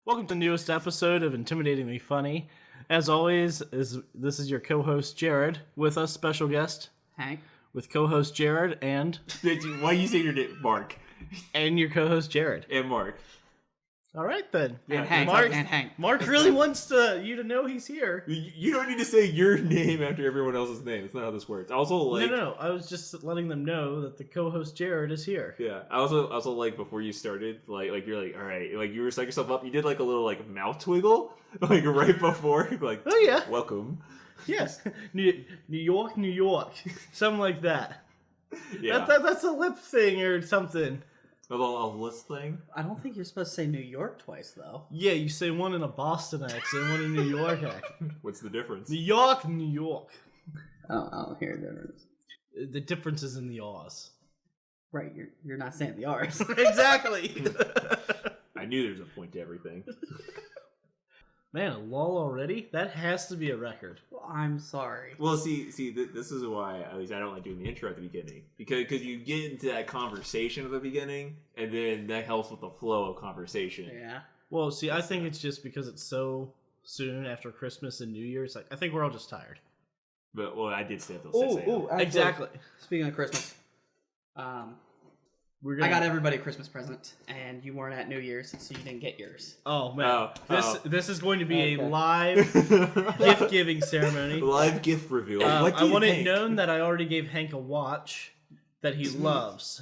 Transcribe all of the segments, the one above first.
Welcome to the newest episode of Intimidatingly Funny. As always, this is your co-host Jared, with us special guest Hank. with co-host Jared and Why you say your name, Mark? your co-host Jared. And Mark. All right then. And Hank. Mark, And Hank. Mark really wants you to know he's here. You don't need to say your name after everyone else's name. That's not how this works. I also like. No. I was just letting them know that the co-host Jared is here. Yeah. I also like before you started, like you're like, all right, like you were setting yourself up. You did like a little like mouth twiggle, like right before, like. Oh yeah. Welcome. Yes. New York, something like that. Yeah. That's a lip thing or something. A little list thing. I don't think you're supposed to say New York twice, though. Yeah, you say one in a Boston accent, one in a New York accent. What's the difference? New York, New York. I don't hear a difference. The difference is in the R's. Right, you're not saying the R's. Exactly. I knew there was a point to everything. Man, a lull already? That has to be a record. Well, I'm sorry. Well, see, this is why at least I don't like doing the intro at the beginning because you get into that conversation at the beginning, and then that helps with the flow of conversation. Yeah. Well, see, I think it's just because it's so soon after Christmas and New Year's. Like, I think we're all just tired. But I did stay up till 6 a.m. Actually, Exactly. Speaking of Christmas, We're I got everybody a Christmas present, and you weren't at New Year's, so you didn't get yours. Oh man, this is going to be a Okay. live gift giving ceremony. Live gift reveal. What do I you want it think? known that I already gave Hank a watch that he loves.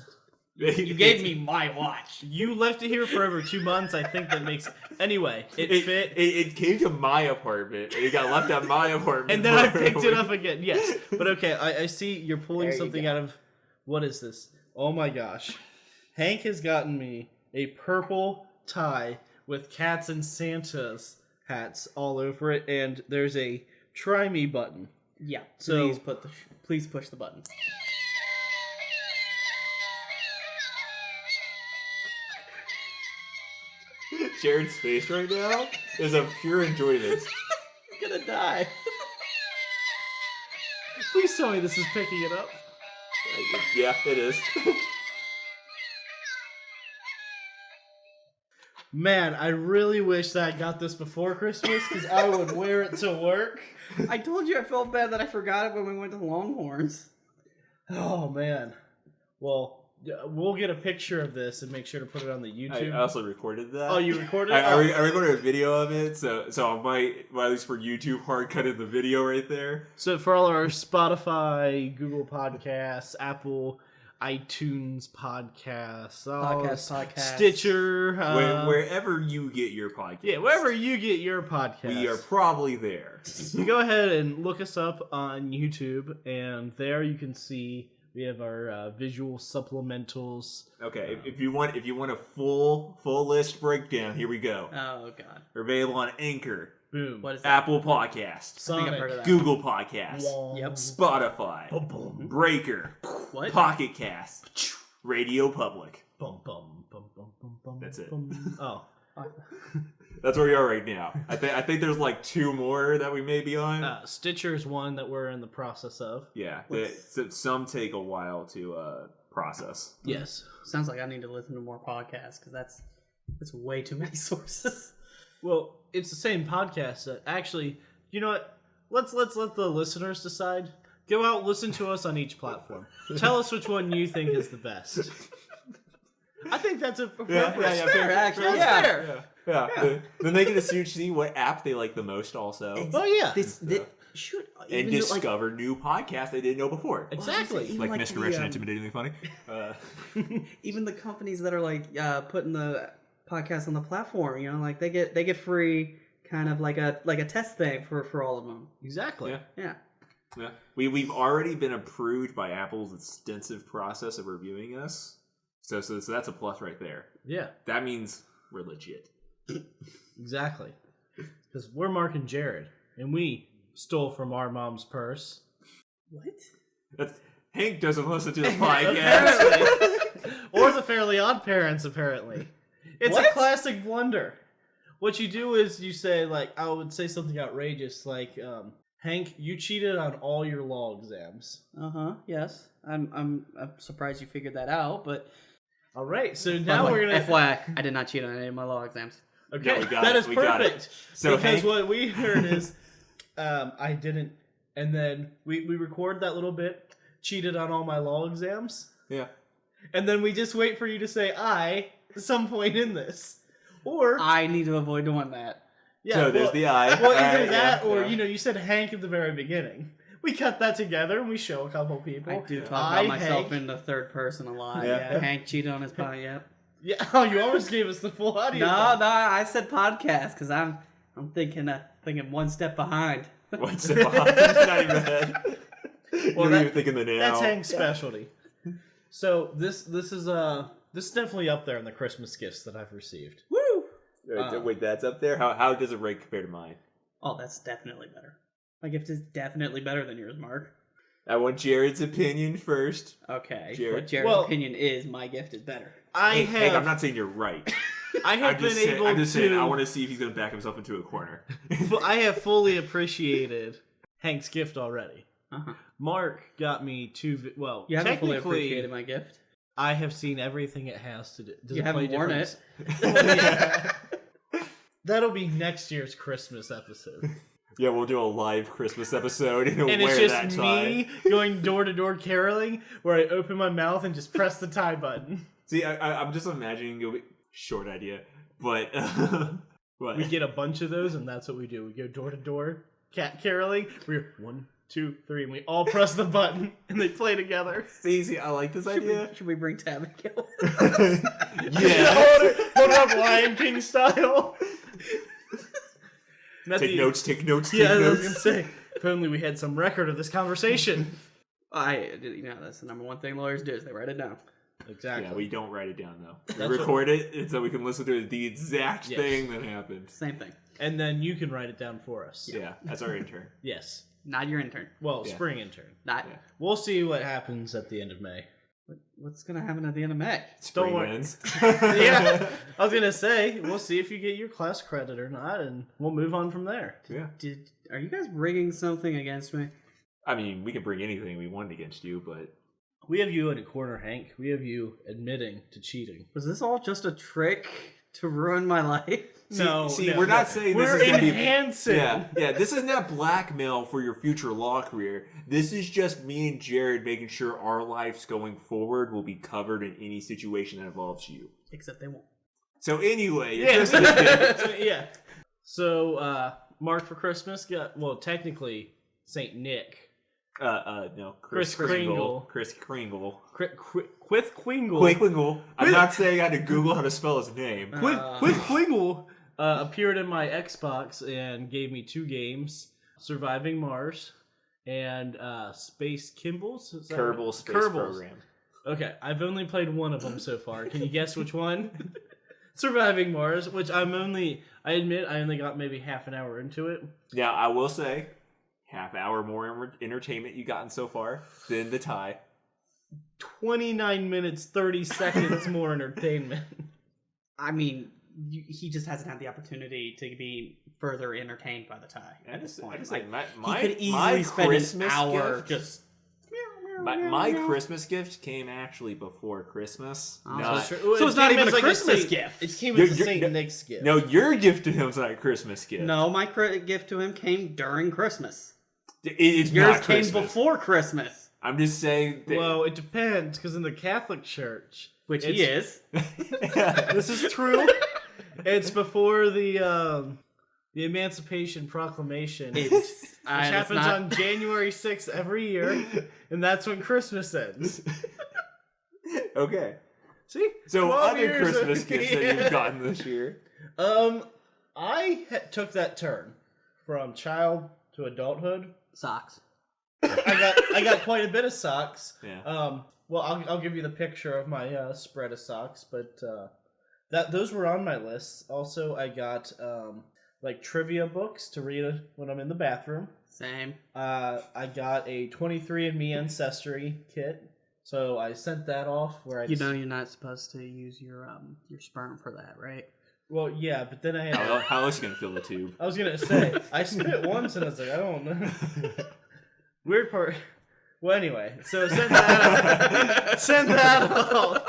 You gave me my watch. You left it here for over 2 months. I think that makes anyway. It fit. It came to my apartment. And it got left at my apartment. And then I for a picked it week. up again. Yes. But okay, I see you're pulling There you something go. out of... What is this? Oh my gosh. Hank has gotten me a purple tie with cats and Santa's hats all over it. And there's a try me button. Yeah. So- Please push the button. Jared's face right now is a pure enjoyment. I'm gonna die. Please tell me this is picking it up. Yeah, it is. Man, I really wish that I got this before Christmas because I would wear it to work. I told you I felt bad that I forgot it when we went to Longhorns. Oh man. Well, we'll get a picture of this and make sure to put it on the I YouTube. also recorded that. Oh, you recorded it? I recorded a video of it, so I might, well, at least for YouTube, hard cutted the video right there. So for all our Spotify, Google Podcasts, Apple, iTunes Podcasts, Podcasts. Stitcher, Wherever you get your podcast. yeah, wherever you get your podcast, We are probably there. you go ahead and look us up on YouTube, and there you can see we have our visual supplementals. Okay, if you want a full list breakdown, here we go. Oh god. We're available on Anchor, Boom. What is that? Apple Podcasts, I think Sonic. I've heard of that. Google Podcasts, Wong. Yep. Spotify, Bum, bum, Breaker, What? Pocket Cast, Radio Public. bum, bum, bum, bum, bum, bum, That's it. bum. Oh. That's where we are right now. I think there's like 2 more that we may be on. Stitcher is one that we're in the process of. Yeah, What's- some take a while to process. Yes. Sounds like I need to listen to more podcasts because that's way too many sources. Well, it's the same podcast. Actually, you know what? Let's let the listeners decide. Go out, listen to us on each platform. Tell us which one you think is the best. I think that's a Yeah, fair, actually. That's Yeah. fair. Yeah. Then they get to see what app they like the most, also, Oh yeah, Shoot, and even though, discover new podcasts they didn't know before. exactly. even Like like Misdirection, the, intimidatingly funny. even the companies that are like putting the podcast on the platform, you know, like they get free kind of like a test thing for all of them. Exactly. Yeah. Yeah. Yeah, we've already been approved by Apple's extensive process of reviewing us, so that's a plus right there. Yeah, That means we're legit. exactly. Because we're Mark and Jared, and we stole from our mom's purse. What? Hank doesn't listen to the podcast. Apparently. Or the Fairly Odd Parents, apparently. It's a What? classic blunder. What you do is you say, like, I would say something outrageous, like, Hank, you cheated on all your law exams. Yes. I'm surprised you figured that out, but All right, so now we're gonna. FYI, I did not cheat on any of my law exams. Okay, No, we got that it. is We got it. perfect. So because Hank, what we heard is, I didn't, and then we record that little bit, cheated on all my law exams, yeah. and then we just wait for you to say "I" at some point in this, or I need to avoid doing that. yeah, So there's the I. well, either Alright, that yeah, or yeah. you said Hank at the very beginning. We cut that together and we show a couple people. I do talk I, about myself Hank. in the third person a lot. Yeah. Yeah, Hank cheated on his pod. Yep. Yeah. Oh, you almost gave us the full audio. No, file. no, I said podcast because I'm thinking one step behind. What's it behind? Not even ahead. Well, You're even thinking the now. That's Hank's specialty. So this is definitely up there in the Christmas gifts that I've received. Woo! Wait, that's up there? How does it rate compared to mine? Oh, that's definitely better. My gift is definitely better than yours, Mark. I want Jared's opinion first. Okay. Jared. What Jared's Well- opinion is my gift is better. Hank, I'm not saying you're right. I have been able I'm just saying, I to. want to see if he's going to back himself into a corner. I have fully appreciated Hank's gift already. Uh-huh. Mark got me well, You haven't fully technically, appreciated my gift. I have seen everything it has to do. Does You it play haven't worn different- it. That'll be next year's Christmas episode. Yeah, we'll do a live Christmas episode and, And wear it's that just tie. me going door to door caroling, where I open my mouth and just press the tie button. See, I'm just imagining you'll be short idea, but what? We get a bunch of those, and that's what we do. We go door to door, cat caroling. We're 1, 2, 3, and we all press the button, and they play together. See, I like this idea. Should we bring Tabakill? Yeah. hold it up, Lion King style. Take notes, take notes, Yeah, take I was gonna notes. say. If only we had some record of this conversation. That's the number one thing lawyers do is they write it down. Exactly. Yeah, we don't write it down though. We That's record it and so we can listen to the exact Yes. thing that happened. Same thing. And then you can write it down for us. Yeah, that's our intern. Yes. Not your intern. Well, Yeah. spring intern. Not. Yeah. We'll see what happens at the end of May. What's gonna happen at the end of May? Spring worry. ends. Yeah. I was gonna say, we'll see if you get your class credit or not, and we'll move on from there. Yeah. Are you guys rigging something against me? I mean, we can bring anything we want against you, but We have you in a corner, Hank. We have you admitting to cheating. Was this all just a trick to ruin my life? See, we're not saying this We're is going to be. enhancing. Yeah, this is not blackmail for your future law career. This is just me and Jared making sure our lives going forward will be covered in any situation that involves you. Except they won't. So anyway, your Yeah. Christmas gift. So, yeah. So, Mark for Christmas got, well, technically, St. Nick. No, Chris Kringle. Kringle. Chris Kringle. Quith Quingle. Quick Kringle. I'm not saying I had to Google how to spell his name. Quith Quingle appeared in my Xbox and gave me 2 games: Surviving Mars and Space Kimbles. Is that right? Kerbal Space Kerbals. Program. Okay, I've only played one of them so far. Can you guess which one? Surviving Mars, which I admit I only got maybe half an hour into it. Now, I will say, half hour more entertainment you gotten so far than the tie. 29 minutes, 30 seconds more entertainment. I mean, he just hasn't had the opportunity to be further entertained by the tie. I at this just point. say, Like, my he could easily my spend Christmas an hour gift, just. my Christmas gift came actually before Christmas. Oh, Not- So it's not even a Christmas gift. It came You're- as a you're- St. Nick's gift. no, your gift to him's not a Christmas gift. No, my gift to him came during Christmas. It's Yours not came Christmas. before Christmas, I'm just saying. That, Well, it depends, because in the Catholic Church, which he is. this is true. It's before the Emancipation Proclamation, which happens on January 6th every year, and that's when Christmas ends. Okay. See? So 12 other years Christmas of- gifts that Yeah. you've gotten this year. I took that turn from child to adulthood. Socks. I got quite a bit of socks. Yeah. Well, I'll give you the picture of my spread of socks, but those were on my list. Also, I got like trivia books to read when I'm in the bathroom. Same. I got a 23andMe ancestry kit, so I sent that off. Where I You know you're not supposed to use your sperm for that, right? well, yeah, but then I had. How else you gonna fill the tube? I was gonna say I spit once and I was like, I don't know. Weird part. Well, anyway, so send that off.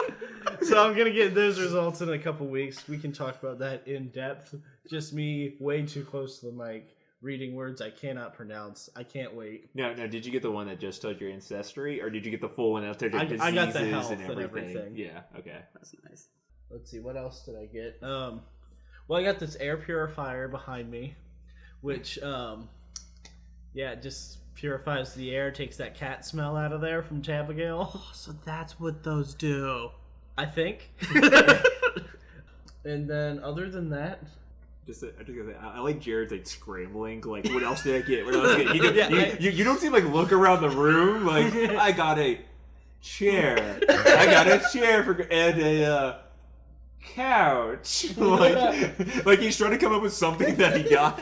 So I'm gonna get those results in a couple weeks. We can talk about that in depth. Just me way too close to the mic, reading words I cannot pronounce. I can't wait. No, did you get the one that just told your ancestry, or did you get the full one that told your I diseases got the health and and everything? everything. Yeah, okay. That's nice. Let's see, what else did I get? Well, I got this air purifier behind me, which, it just purifies the air, takes that cat smell out of there from Abigail. Oh, so that's what those do. I think. And then, other than that, I like Jared's like scrambling. Like, what else did I get? What else did I get? You don't seem like look around the room. Like, I got a chair. I got a chair and a couch. like he's trying to come up with something that he got.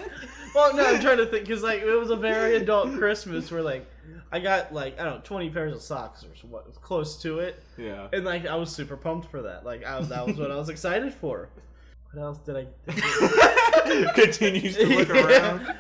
well, no, I'm trying to think, because, like, it was a very adult Christmas where, like, I got, like, I don't know, 20 pairs of socks or what, close to it. Yeah. And, like, I was super pumped for that. Like, that was what I was excited for. What else did I... Continues to look around.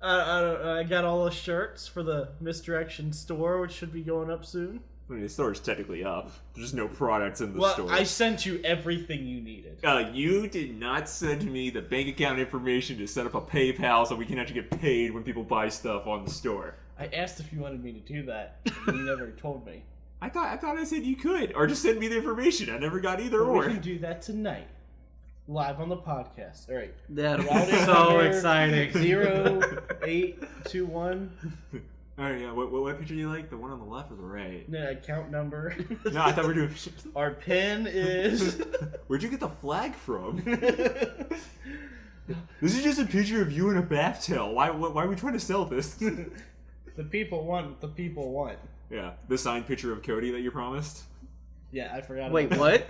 I got all the shirts for the Misdirection store, which should be going up soon. I mean, the store's technically up. There's no products in the Well, store. I sent you everything you needed. You did not send me the bank account information to set up a PayPal so we can actually get paid when people buy stuff on the store. I asked if you wanted me to do that, and you never told me. I thought I said you could, or just send me the information. I never got either Well, or. we can do that tonight, live on the podcast. All right. That Route was so 800, exciting. 0821. Alright, yeah. What picture do you like? The one on the left or the right? No, account number. No, I thought we were doing. Our pin is. Where'd you get the flag from? This is just a picture of you in a bathtub. Why are we trying to sell this? The people want what the people want. Yeah, the signed picture of Cody that you promised. Yeah, I forgot. Wait, about what?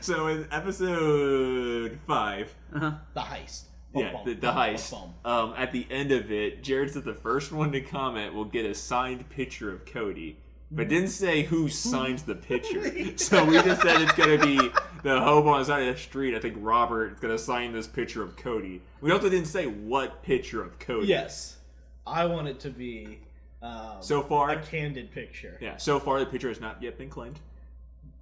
So in episode 5, Uh-huh. The heist. yeah, the heist. At the end of it, Jared said the first one to comment will get a signed picture of Cody, but didn't say who signs the picture. So we just said it's gonna be the hobo on the side of the street. I think Robert is gonna sign this picture of Cody. We also didn't say what picture of Cody. Yes, I want it to be. So far, a candid picture. yeah. So far, the picture has not yet been claimed.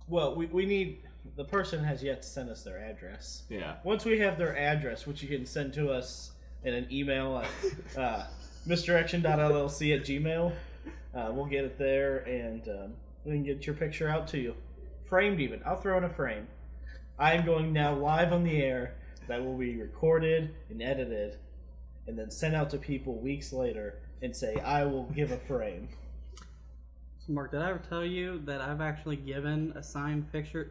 Well, we need. The person has yet to send us their address. Yeah. Once we have their address, which you can send to us in an email at misdirection.llc@gmail, we'll get it there, and we can get your picture out to you. Framed even. I'll throw in a frame. I am going now live on the air. That will be recorded and edited, and then sent out to people weeks later and say, I will give a frame. So Mark, did I ever tell you that I've actually given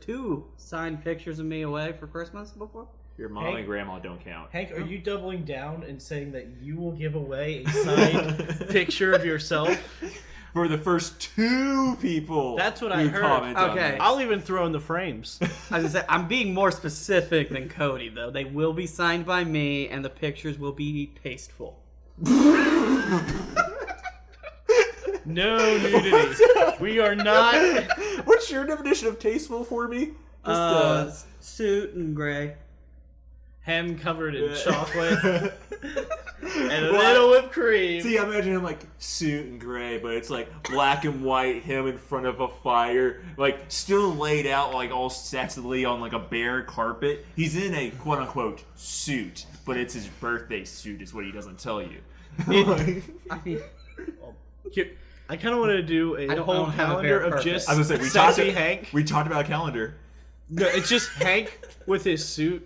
two signed pictures of me away for Christmas before? Your mom and grandma don't count. Hank, are you doubling down and saying that you will give away a signed picture of yourself? For the first 2 people. That's what I who heard. comment on Okay. this. I'll even throw in the frames. I was gonna say, I'm being more specific than Cody, though. They will be signed by me, and the pictures will be tasteful. No nudity. We are not. What's your definition of tasteful for me? Suit and gray. Hem covered in chocolate and a Well, little whipped cream. See, I imagine him like suit and gray, but it's like black and white, him in front of a fire, like still laid out like all sexily on like a bare carpet. He's in a quote unquote suit, but it's his birthday suit is what he doesn't tell you. I mean, Here, I kind of want to do a I don't whole have a calendar bare of purpose. just I was gonna say sexy Hank. We talked about a calendar. No, it's just Hank with his suit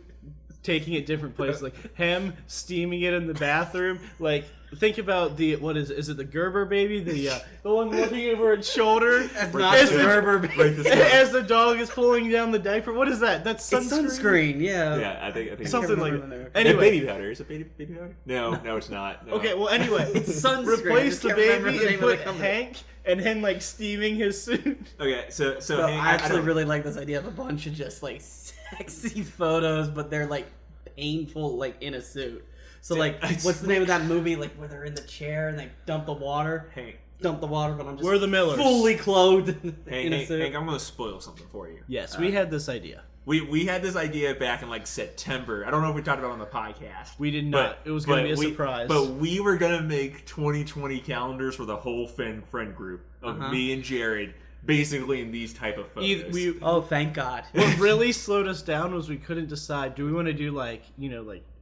taking it different places, like him steaming it in the bathroom. Like, think about what is it the Gerber baby, the one looking over its shoulder not as the Gerber baby. Write this down. as the dog is pulling down the diaper. What is that? That's it's sunscreen, yeah. Yeah, I think Something like remember that. the And Anyway, baby powder. Is it baby powder? No, it's not. No. okay. Well, anyway, It's sunscreen. replace I the can't remember baby the and name of the put company. Hank and him like steaming his suit. Okay, so So Hank, I actually don't- really like this idea of a bunch of just like sexy photos, but they're like painful, like in a suit. So like, It's- what's the name of that movie? Like where they're in the chair and they dump the water. Hank, Dump the water, but I'm just We're the Millers. fully clothed in a Hank, suit. I'm gonna spoil something for you. Yes, we had this idea. We had this idea back in like September. I don't know if we talked about it on the podcast. We did not. It was going to be a surprise. But we were gonna make 2020 calendars for the whole friend group of Uh-huh. me and Jared basically in these type of photos. Oh, thank God. What really slowed us down was we couldn't decide. Do we want to do like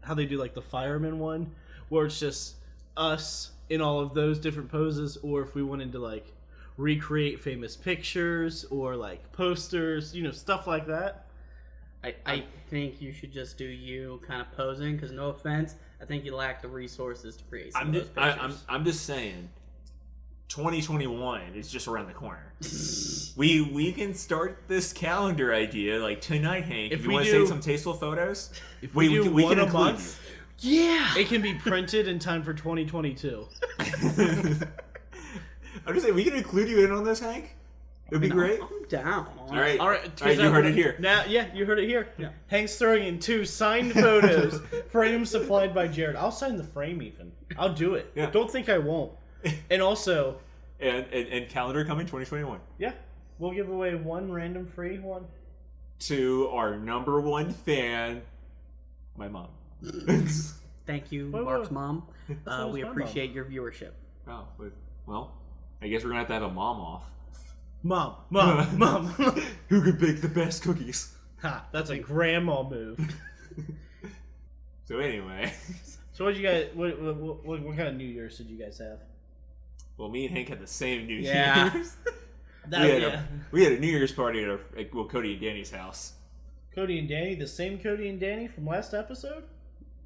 how they do like the fireman one, where it's just us in all of those different poses, or if we wanted to like recreate famous pictures or like posters, stuff like that. I think you should just do you kind of posing, because no offense, I think you lack the resources to create some of those pictures. I'm just saying, 2021 is just around the corner. we can start this calendar idea like tonight, Hank. If you want to take some tasteful photos, if we can include month, you. Yeah, it can be printed in time for 2022. I'm just saying, we can include you in on this, Hank. It'd be great. I'm down. All right. You heard it here. Now, you heard it here. Yeah. Hank's throwing in 2 signed photos, frames supplied by Jared. I'll sign the frame even. I'll do it. Yeah. Don't think I won't. And also, and calendar coming 2021. yeah, we'll give away 1 random free one to our number 1 fan, my mom. Thank you, Wait, Mark's wait. mom. was We my appreciate your viewership. Oh, well, I guess we're gonna have to have a mom off. Mom. Who could bake the best cookies? Ha, that's a grandma move. So anyway, So what you guys? What kind of New Year's did you guys have? well, me and Hank had the same New Yeah. Year's. That, we had a New Year's party at Cody and Danny's house. Cody and Danny, the same Cody and Danny from last episode.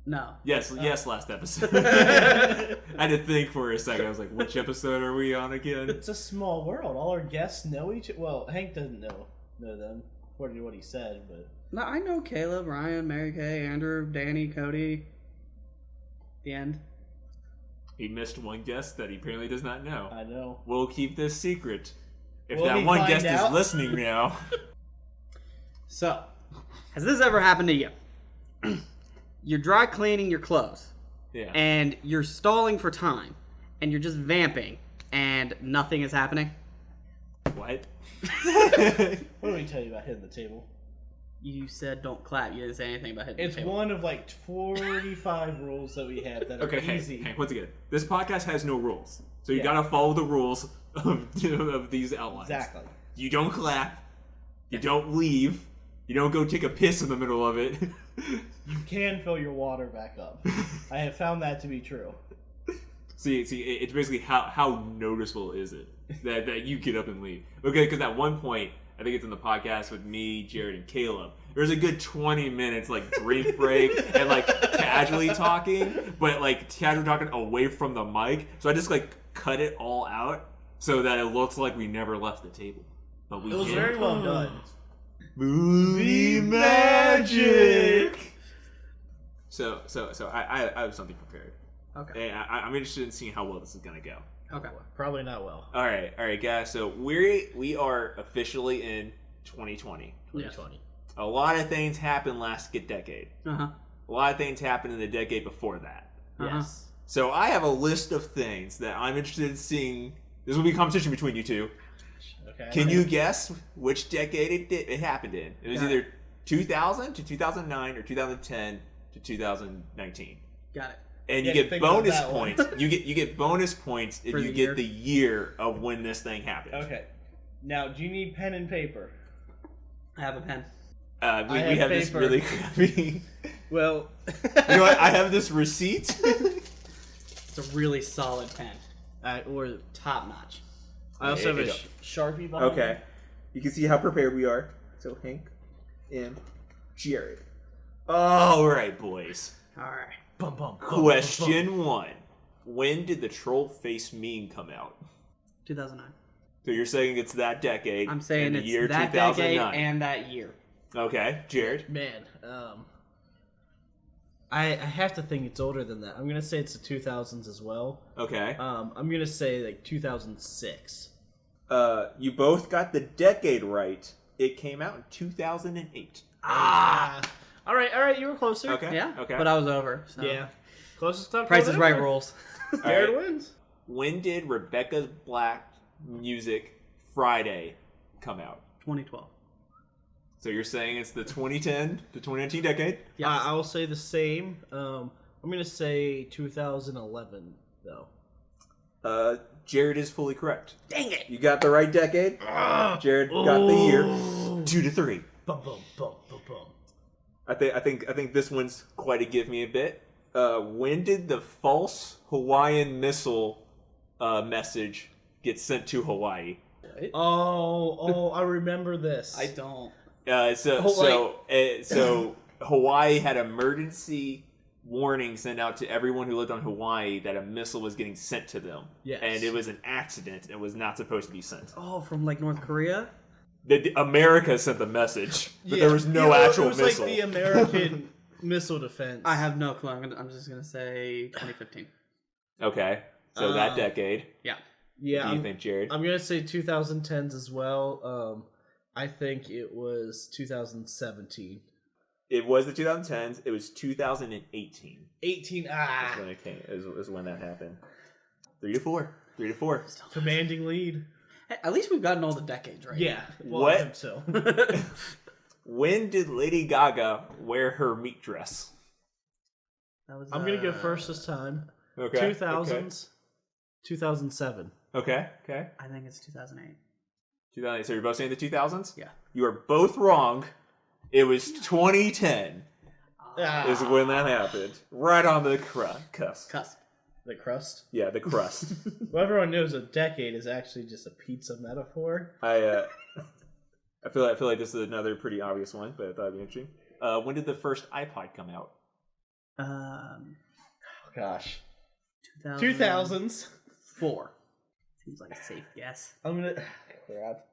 No. Yes, last episode. I had to think for a second. I was like, which episode are we on again? It's a small world. All our guests know each. Well, Hank doesn't know them according to what he said, but No, I know Caleb, Ryan, Mary Kay, Andrew, Danny, Cody. The end. He missed one guest that he apparently does not know. I know. We'll keep this secret. If Will that he one find guest out? is listening now. So, has this ever happened to you? You're dry cleaning your clothes, Yeah. and you're stalling for time, and you're just vamping, and nothing is happening? What? What did we tell you about hitting the table? You said don't clap. You didn't say anything about hitting It's the table. one of like 45 rules that we have that are Okay, easy. Hank, once again, this podcast has no rules. So you Yeah. gotta follow the rules of these outlines. Exactly. You don't clap. You don't leave. You don't go take a piss in the middle of it. You can fill your water back up. I have found that to be true. See, it's basically how noticeable is it that you get up and leave? Okay, because at one point, I think it's in the podcast with me, Jared, and Caleb. There's a good 20 minutes like drink break and like casually talking, but like casually talking away from the mic. So I just like cut it all out so that it looks like we never left the table. But we It was did. very well done. Movie magic. So I have something prepared. Okay. And I'm interested in seeing how well this is gonna go. Okay. Probably not well. All right, guys. So we are officially in 2020. 2020. A lot of things happened last decade. Uh-huh. A lot of things happened in the decade before that. Uh-huh. Yes. So I have a list of things that I'm interested in seeing. This will be a competition between you two. Okay. Can you guess which decade it happened in? It was Got either 2000 to 2009 or 2010 to 2019. Got it. And Yeah, you get think about bonus that one. points. You get bonus points if For you the get year? the year of when this thing happened. Okay. Now, do you need pen and paper? I have a pen. We I have have this paper. really crappy. Well, You know what? I have this receipt. It's a really solid pen. or Top notch. I also have a Yeah. Sharpie behind me. You can see how prepared we are. So Hank and Jared. All right, boys. All right. Bum, bum, bum, Question 1. When did the troll face meme come out? 2009. So you're saying it's that decade. I'm saying and the it's year that 2009. decade and that year. Okay, Jared. Man, I have to think it's older than that. I'm gonna say it's the 2000s as well. Okay. I'm gonna say like 2006. You both got the decade right. It came out in 2008. All right, you were closer. Okay. Yeah. Okay. But I was over. So. Yeah. Closest stuff. Price is Right rules. Jared All right. wins. When did Rebecca Black music Friday come out? 2012. So you're saying it's the 2010 to 2019 decade? Yeah. I will say the same. I'm gonna say 2011 though. Jared is fully correct. Dang it! You got the right decade. Jared got the year. 2 to 3. Bum, bum, bum, bum, bum. I think this one's quite a give me a bit. When did the false Hawaiian missile message get sent to Hawaii? Oh, I remember this. I don't. So Hawaii had emergency warning sent out to everyone who lived on Hawaii that a missile was getting sent to them. Yes. And it was an accident. It was not supposed to be sent. Oh, from like North Korea? America sent the message, but Yeah. there was no actual It was missile. like the American missile defense. I have no clue. I'm just gonna say 2015. Okay, so that decade. Yeah. Yeah, What do you think, Jared? I'm gonna say 2010s as well. I think it was 2017. It was the 2010s. It was 2018. 18. Is when it came. Is when that happened. 3 to 4. 3 to 4. Commanding lead. Hey, at least we've gotten all the decades right. Yeah. Well, What? I hope so. When did Lady Gaga wear her meat dress? That was, I'm gonna go first this time. Okay. 2000s. 2007. Okay. Okay. I think it's 2008. 2008. So you're both saying the 2000s? Yeah. You are both wrong. It was 2010 is when that happened. Right on the cusp. Cusp. The crust. Yeah, the crust. Well, everyone knows a decade is actually just a pizza metaphor. I feel like this is another pretty obvious one, but I thought it'd be interesting. When did the first iPod come out? Oh, gosh. 2004. 2000s. Seems like a safe guess. I'm gonna. Crap.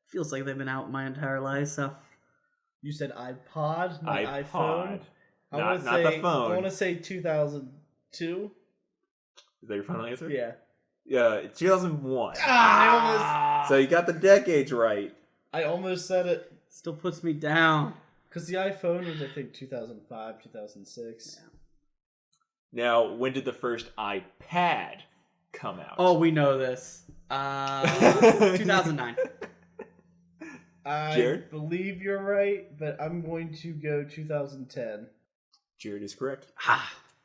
Feels like they've been out my entire life, so. You said iPod, not iPod. iPhone. Not the phone. I want to say 2002. Is that your final answer? Yeah. Yeah, 2001. I So you got the decades right. almost said it. Still puts me down. Because the iPhone was, I think, 2005, 2006. Now, when did the first iPad come out? Oh, we know this. 2009. I Jared? believe you're right, but I'm going to go 2010. Jared is correct.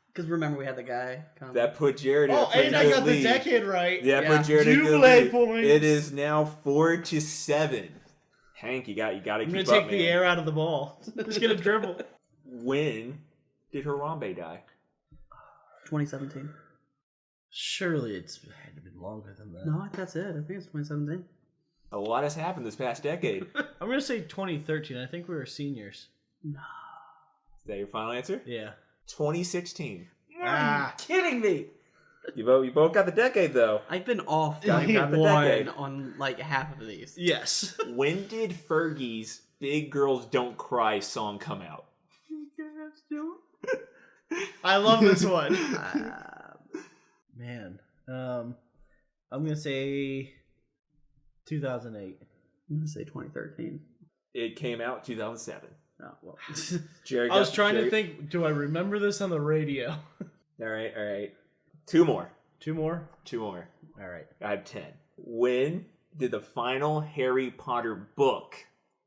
Because remember, we had the guy come. That put Jared in a Oh, pretty and I good got the lead. decade right. Yeah, Yeah. put Jared in a good Jubilee lead. points. It is now 4-7. Hank, you got to I'm keep going up, to take man. the air out of the ball. Just going to dribble. When did Harambe die? 2017. Surely it's had to be longer than that. No, that's it. I think it's 2017. A lot has happened this past decade. Is I'm going to say 2013. I think we were seniors. No. that your final answer? Yeah. 2016. Kidding me? You both got the decade, though. I've been off Got like the one decade. on like half of these. Yes. When did Fergie's Big Girls Don't Cry song come out? I love this one. Uh, Man. I'm going to say 2008. I'm gonna say 2013. It came out 2007. Oh well. Jared I was got- trying to Jared- think, do I remember this on the radio? All right. Two more. Two more? All All right. I have 10. When did the final Harry Potter book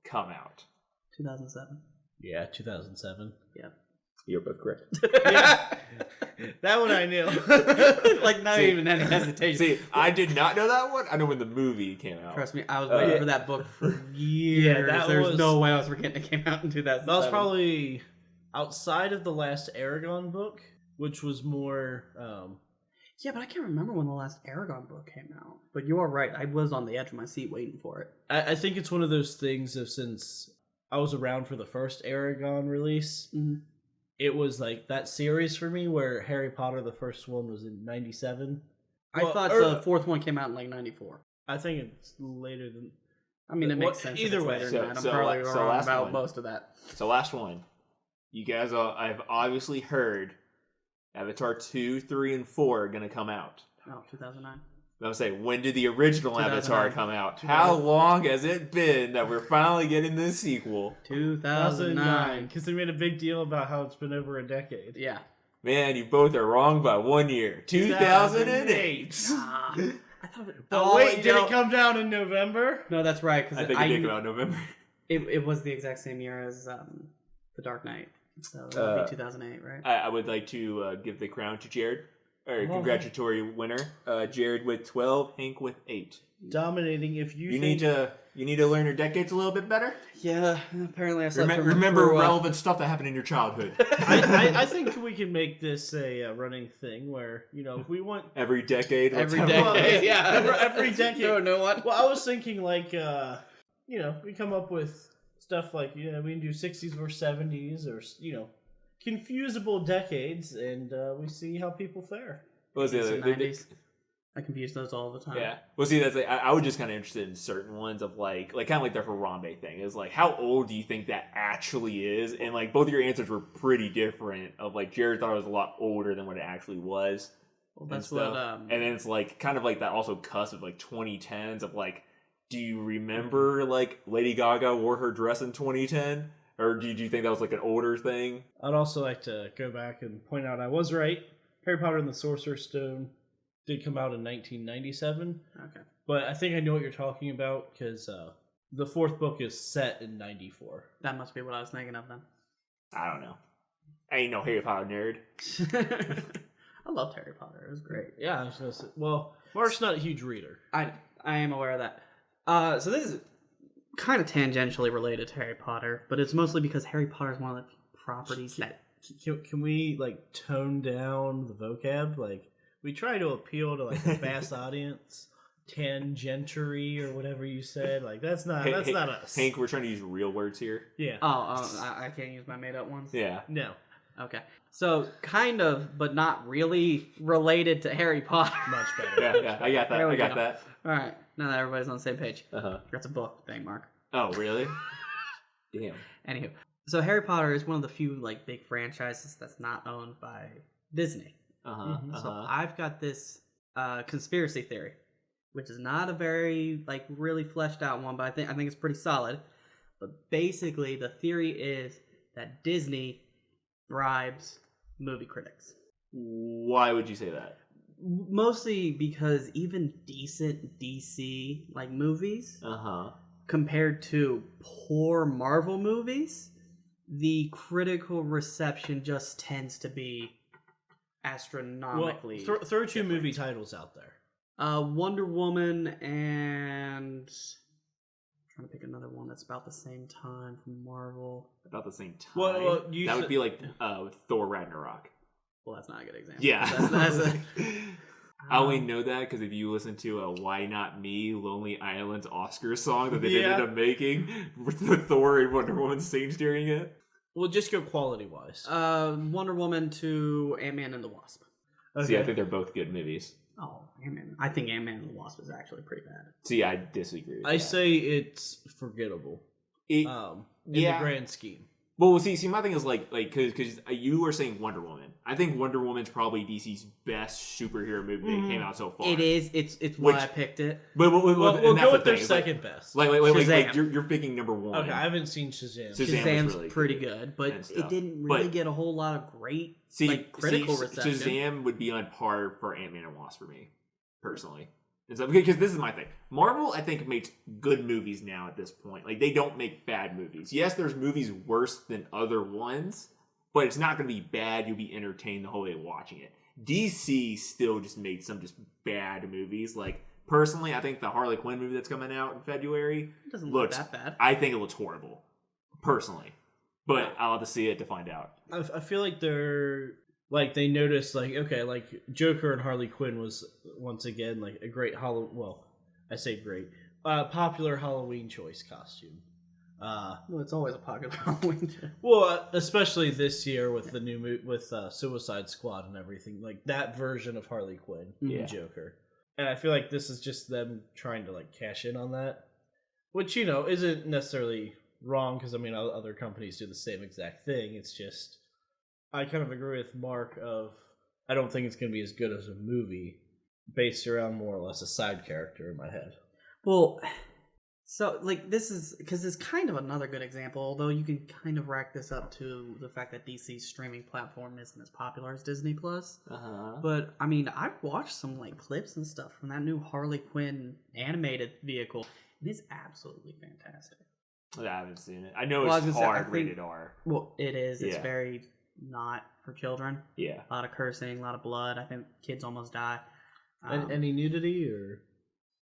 come out? 2007. Yeah, 2007. Yeah. You're both correct. Yeah. That one I knew. Like not See- even any hesitation. See, I did not know that one. I know when the movie came out. Trust me, I was waiting for that book for years. that There's was- no way I was forgetting it came out in 2007. That was probably outside of the last Aragon book, which was more. Yeah, but I can't remember when the last Aragon book came out. But you are right. I was on the edge of my seat waiting for it. I think it's one of those things of since I was around for the first Aragon release, it was like that series for me where Harry Potter, the first one, was in 97. I thought the fourth one came out in like 94. I think it's later than. I mean, it makes What- sense. either if it's way. later So- than that. I'm so probably so wrong last about one. most of that. So last one. You guys I've obviously heard Avatar 2, 3, and 4 are going to come out. Oh, 2009. I was saying, when did the original 2009. Avatar come out? How long has it been that we're finally getting this sequel? 2009. Because they made a big deal about how it's been over a decade. Yeah. Man, you both are wrong by 1 year. 2008. I thought it, Oh, wait, did it come down in November? No, that's right. I Because think it did come out in November. it was the exact same year as The Dark Knight. So that would be 2008, right? I would like to give the crown to Jared. All right, congratulatory winner, Jared with 12, Hank with 8. Dominating. If you need to learn your decades a little bit better. Yeah, apparently I said remember relevant stuff that happened in your childhood. I think we can make this a running thing where, if we want every decade. Every decade, yeah. Every decade. No what? Well, I was thinking like, we come up with stuff like, we can do 60s or 70s or, confusable decades, and we see how people fare. What was the other? 90s. I confuse those all the time. Yeah. Well, see, that's I was just kind of interested in certain ones of like kind of like the Harambe thing. Is like, how old do you think that actually is? And like both of your answers were pretty different. Of like, Jared thought it was a lot older than what it actually was. Well, that's what. And then it's like kind of like that also cusp of like 2010s of like, do you remember like Lady Gaga wore her dress in 2010? Or do you think that was like an older thing? I'd also like to go back and point out I was right. Harry Potter and the Sorcerer's Stone did come out in 1997. Okay. But I think I know what you're talking about because the fourth book is set in 94. That must be what I was thinking of then. I don't know. I ain't no Harry Potter nerd. I loved Harry Potter. It was great. Yeah, I was gonna say. Well, Mark's not a huge reader. I am aware of that. So this is kind of tangentially related to Harry Potter, but it's mostly because Harry Potter is one of the properties that... Can we, tone down the vocab? We try to appeal to, the vast audience. Tangentiary or whatever you said. That's not us. Hank, we're trying to use real words here. Yeah. I can't use my made-up ones? Yeah. No. Okay. So, kind of, but not really related to Harry Potter. Much better. Yeah, I got that. I got that. All right. Now that everybody's on the same page. Uh-huh. That's a book thing, Mark. Oh, really? Damn. Anywho. So, Harry Potter is one of the few, big franchises that's not owned by Disney. Uh-huh. So, I've got this conspiracy theory, which is not a very, really fleshed out one, but I think it's pretty solid. But basically, the theory is that Disney bribes movie critics. Why would you say that? Mostly because even decent DC movies, compared to poor Marvel movies, the critical reception just tends to be astronomically. Well, throw two movie titles out there. Wonder Woman and I'm trying to pick another one that's about the same time from Marvel. About the same time. Well, that would be like Thor Ragnarok. Well, that's not a good example. Yeah. That's I only know that because if you listen to a Why Not Me, Lonely Island's Oscar song that they ended up making with the Thor and Wonder Woman scenes during it. Well, just go quality-wise. Wonder Woman to Ant-Man and the Wasp. Okay. See, I think they're both good movies. Oh, Ant-Man. I think Ant-Man and the Wasp is actually pretty bad. See, I disagree with that. I say it's forgettable. In the grand scheme. Well, see, my thing is because you were saying Wonder Woman. I think Wonder Woman's probably DC's best superhero movie that came out so far. It is. It's why I picked it. But we'll go with their second best. You're picking number one. Okay, I haven't seen Shazam. Shazam's really pretty good, but it didn't really get a whole lot of great critical reception. Shazam would be on par for Ant-Man and Wasp for me, personally. And so, because this is my thing. Marvel, I think, makes good movies now at this point. They don't make bad movies. Yes, there's movies worse than other ones, but it's not going to be bad. You'll be entertained the whole way watching it. DC still just made some just bad movies. Personally, I think the Harley Quinn movie that's coming out in February doesn't look that bad. I think it looks horrible, personally. But I'll have to see it to find out. I feel like they're... they noticed, Joker and Harley Quinn was, once again, a great I say great, popular Halloween choice costume. Well, it's always a popular Halloween choice. Well, especially this year with the new with Suicide Squad and everything, that version of Harley Quinn and Joker. And I feel like this is just them trying to, cash in on that, which, isn't necessarily wrong, because, other companies do the same exact thing. It's just... I kind of agree with Mark I don't think it's going to be as good as a movie based around more or less a side character in my head. Well, so, this is... Because it's kind of another good example, although you can kind of rack this up to the fact that DC's streaming platform isn't as popular as Disney+. But, I've watched some, clips and stuff from that new Harley Quinn animated vehicle, and it's absolutely fantastic. I haven't seen it. I know it's rated R. Well, it is. It's very... not for children. Yeah. A lot of cursing, a lot of blood. I think kids almost die. Any nudity or?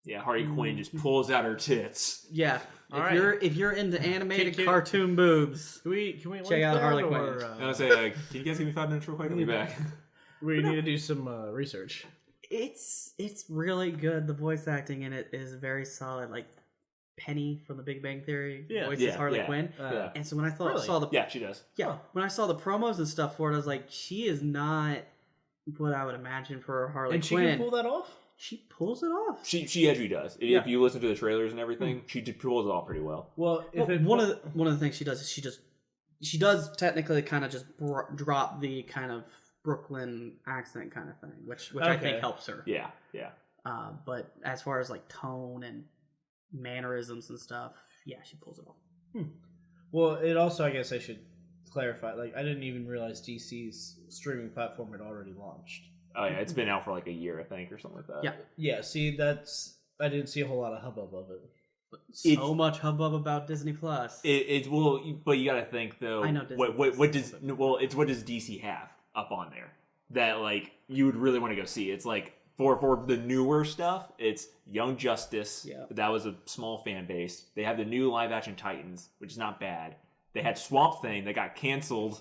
Yeah, Harley Quinn just pulls out her tits. Yeah. All if you're into animated cartoon boobs, Can we check out Harley Quinn. I was say, can you guys give me 5 minutes real quick? I'll be back. We need to do some research. It's really good. The voice acting in it is very solid. Like Penny from The Big Bang Theory voices Harley Quinn. And so when I saw the she does. Yeah, when I saw the promos and stuff for it, I was like, she is not what I would imagine for Harley and Quinn. And she can pull that off? She pulls it off. She actually does. If you listen to the trailers and everything, she pulls it off pretty well. Well, one of the things she does is she does technically kind of just drop the kind of Brooklyn accent kind of thing, which I think helps her. Yeah. But as far as like tone and mannerisms and stuff, she pulls it off. Well, it also, I guess I should clarify, like, I didn't even realize DC's streaming platform had already launched. Oh yeah, it's been out for like a year, I think, or something like that. Yeah. See, I didn't see a whole lot of hubbub of it. So much hubbub about Disney Plus. But you gotta think though. I know Disney what does DC have up on there that like you would really want to go see? It's like for the newer stuff, it's Young Justice. Yeah. That was a small fan base. They have the new live action Titans, which is not bad. They had Swamp Thing that got canceled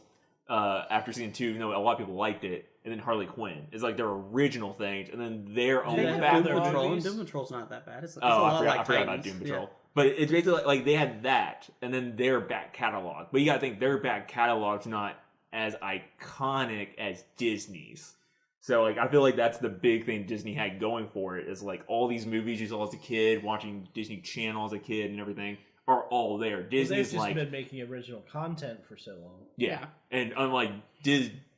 after season 2, even though a lot of people liked it. And then Harley Quinn is like their original things, and then their own Doom Patrol. And Doom Patrol's not that bad. I forgot about Doom Patrol. Yeah. But it's basically like they had that, and then their back catalog. But you gotta think their back catalog's not as iconic as Disney's. So like I feel like that's the big thing Disney had going for it is like all these movies you saw as a kid, watching Disney Channel as a kid, and everything are all there. Disney's they've just been making original content for so long. Yeah, and unlike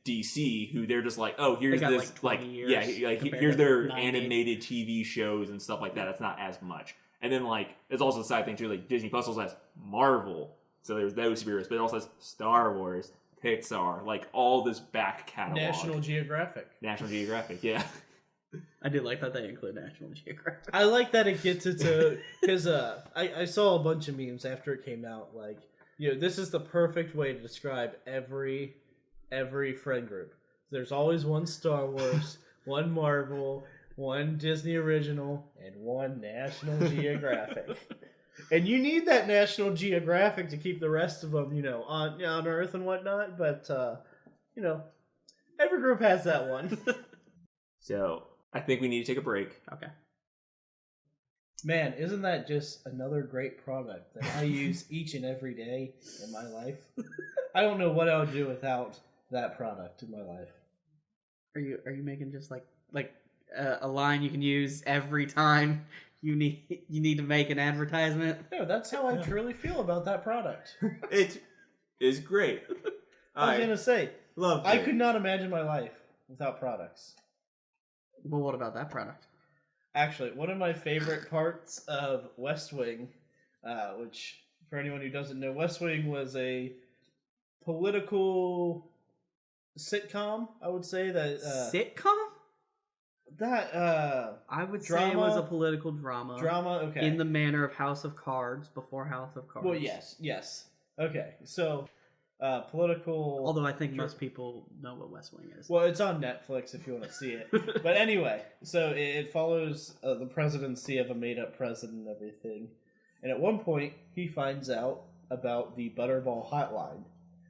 DC, who they're just like, oh, here's this here's their animated TV shows and stuff like that. It's not as much. And then like it's also the side thing too, like Disney Plus also has Marvel, so there's those superheroes, but it also has Star Wars, Pixar, like all this back catalog. National Geographic, yeah. I do like that they include National Geographic. I like that it gets into because I saw a bunch of memes after it came out. Like, this is the perfect way to describe every friend group. There's always one Star Wars, one Marvel, one Disney original, and one National Geographic. And you need that National Geographic to keep the rest of them, on Earth and whatnot. But every group has that one. So I think we need to take a break. Okay. Man, isn't that just another great product that I use each and every day in my life? I don't know what I would do without that product in my life. Are you making just like a line you can use every time you need to make an advertisement? No, that's how I truly feel about that product. It is great. I was gonna say, I could not imagine my life without products. Well, what about that product? Actually, one of my favorite parts of West Wing, which for anyone who doesn't know, West Wing was a political sitcom. I would say that sitcom. I would say it was a political drama. Okay. In the manner of House of Cards before House of Cards. Well, yes. Okay, so political. Although I think most people know what West Wing is. Well, it's on Netflix if you want to see it. But anyway, so it follows the presidency of a made-up president and everything. And at one point, he finds out about the Butterball hotline.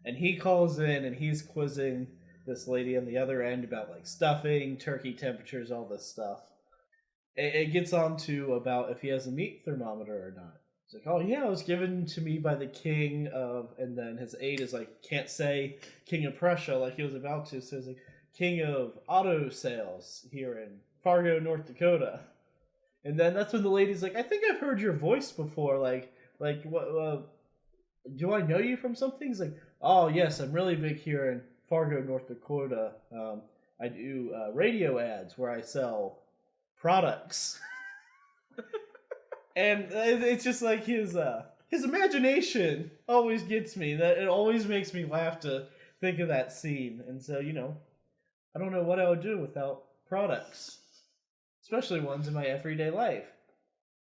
And he calls in and he's quizzing this lady on the other end about like stuffing, turkey temperatures, all this stuff. It gets on to about if he has a meat thermometer or not. He's like, oh yeah, it was given to me by the king of, and then his aide is like, can't say king of Prussia like he was about to, so he's like, king of auto sales here in Fargo, North Dakota. And then that's when the lady's like, I think I've heard your voice before, like what, do I know you from something? He's like, oh yes, I'm really big here in Fargo, North Dakota. I do radio ads where I sell products. And it's just like his imagination always gets me. That it always makes me laugh to think of that scene. And so, I don't know what I would do without products, especially ones in my everyday life.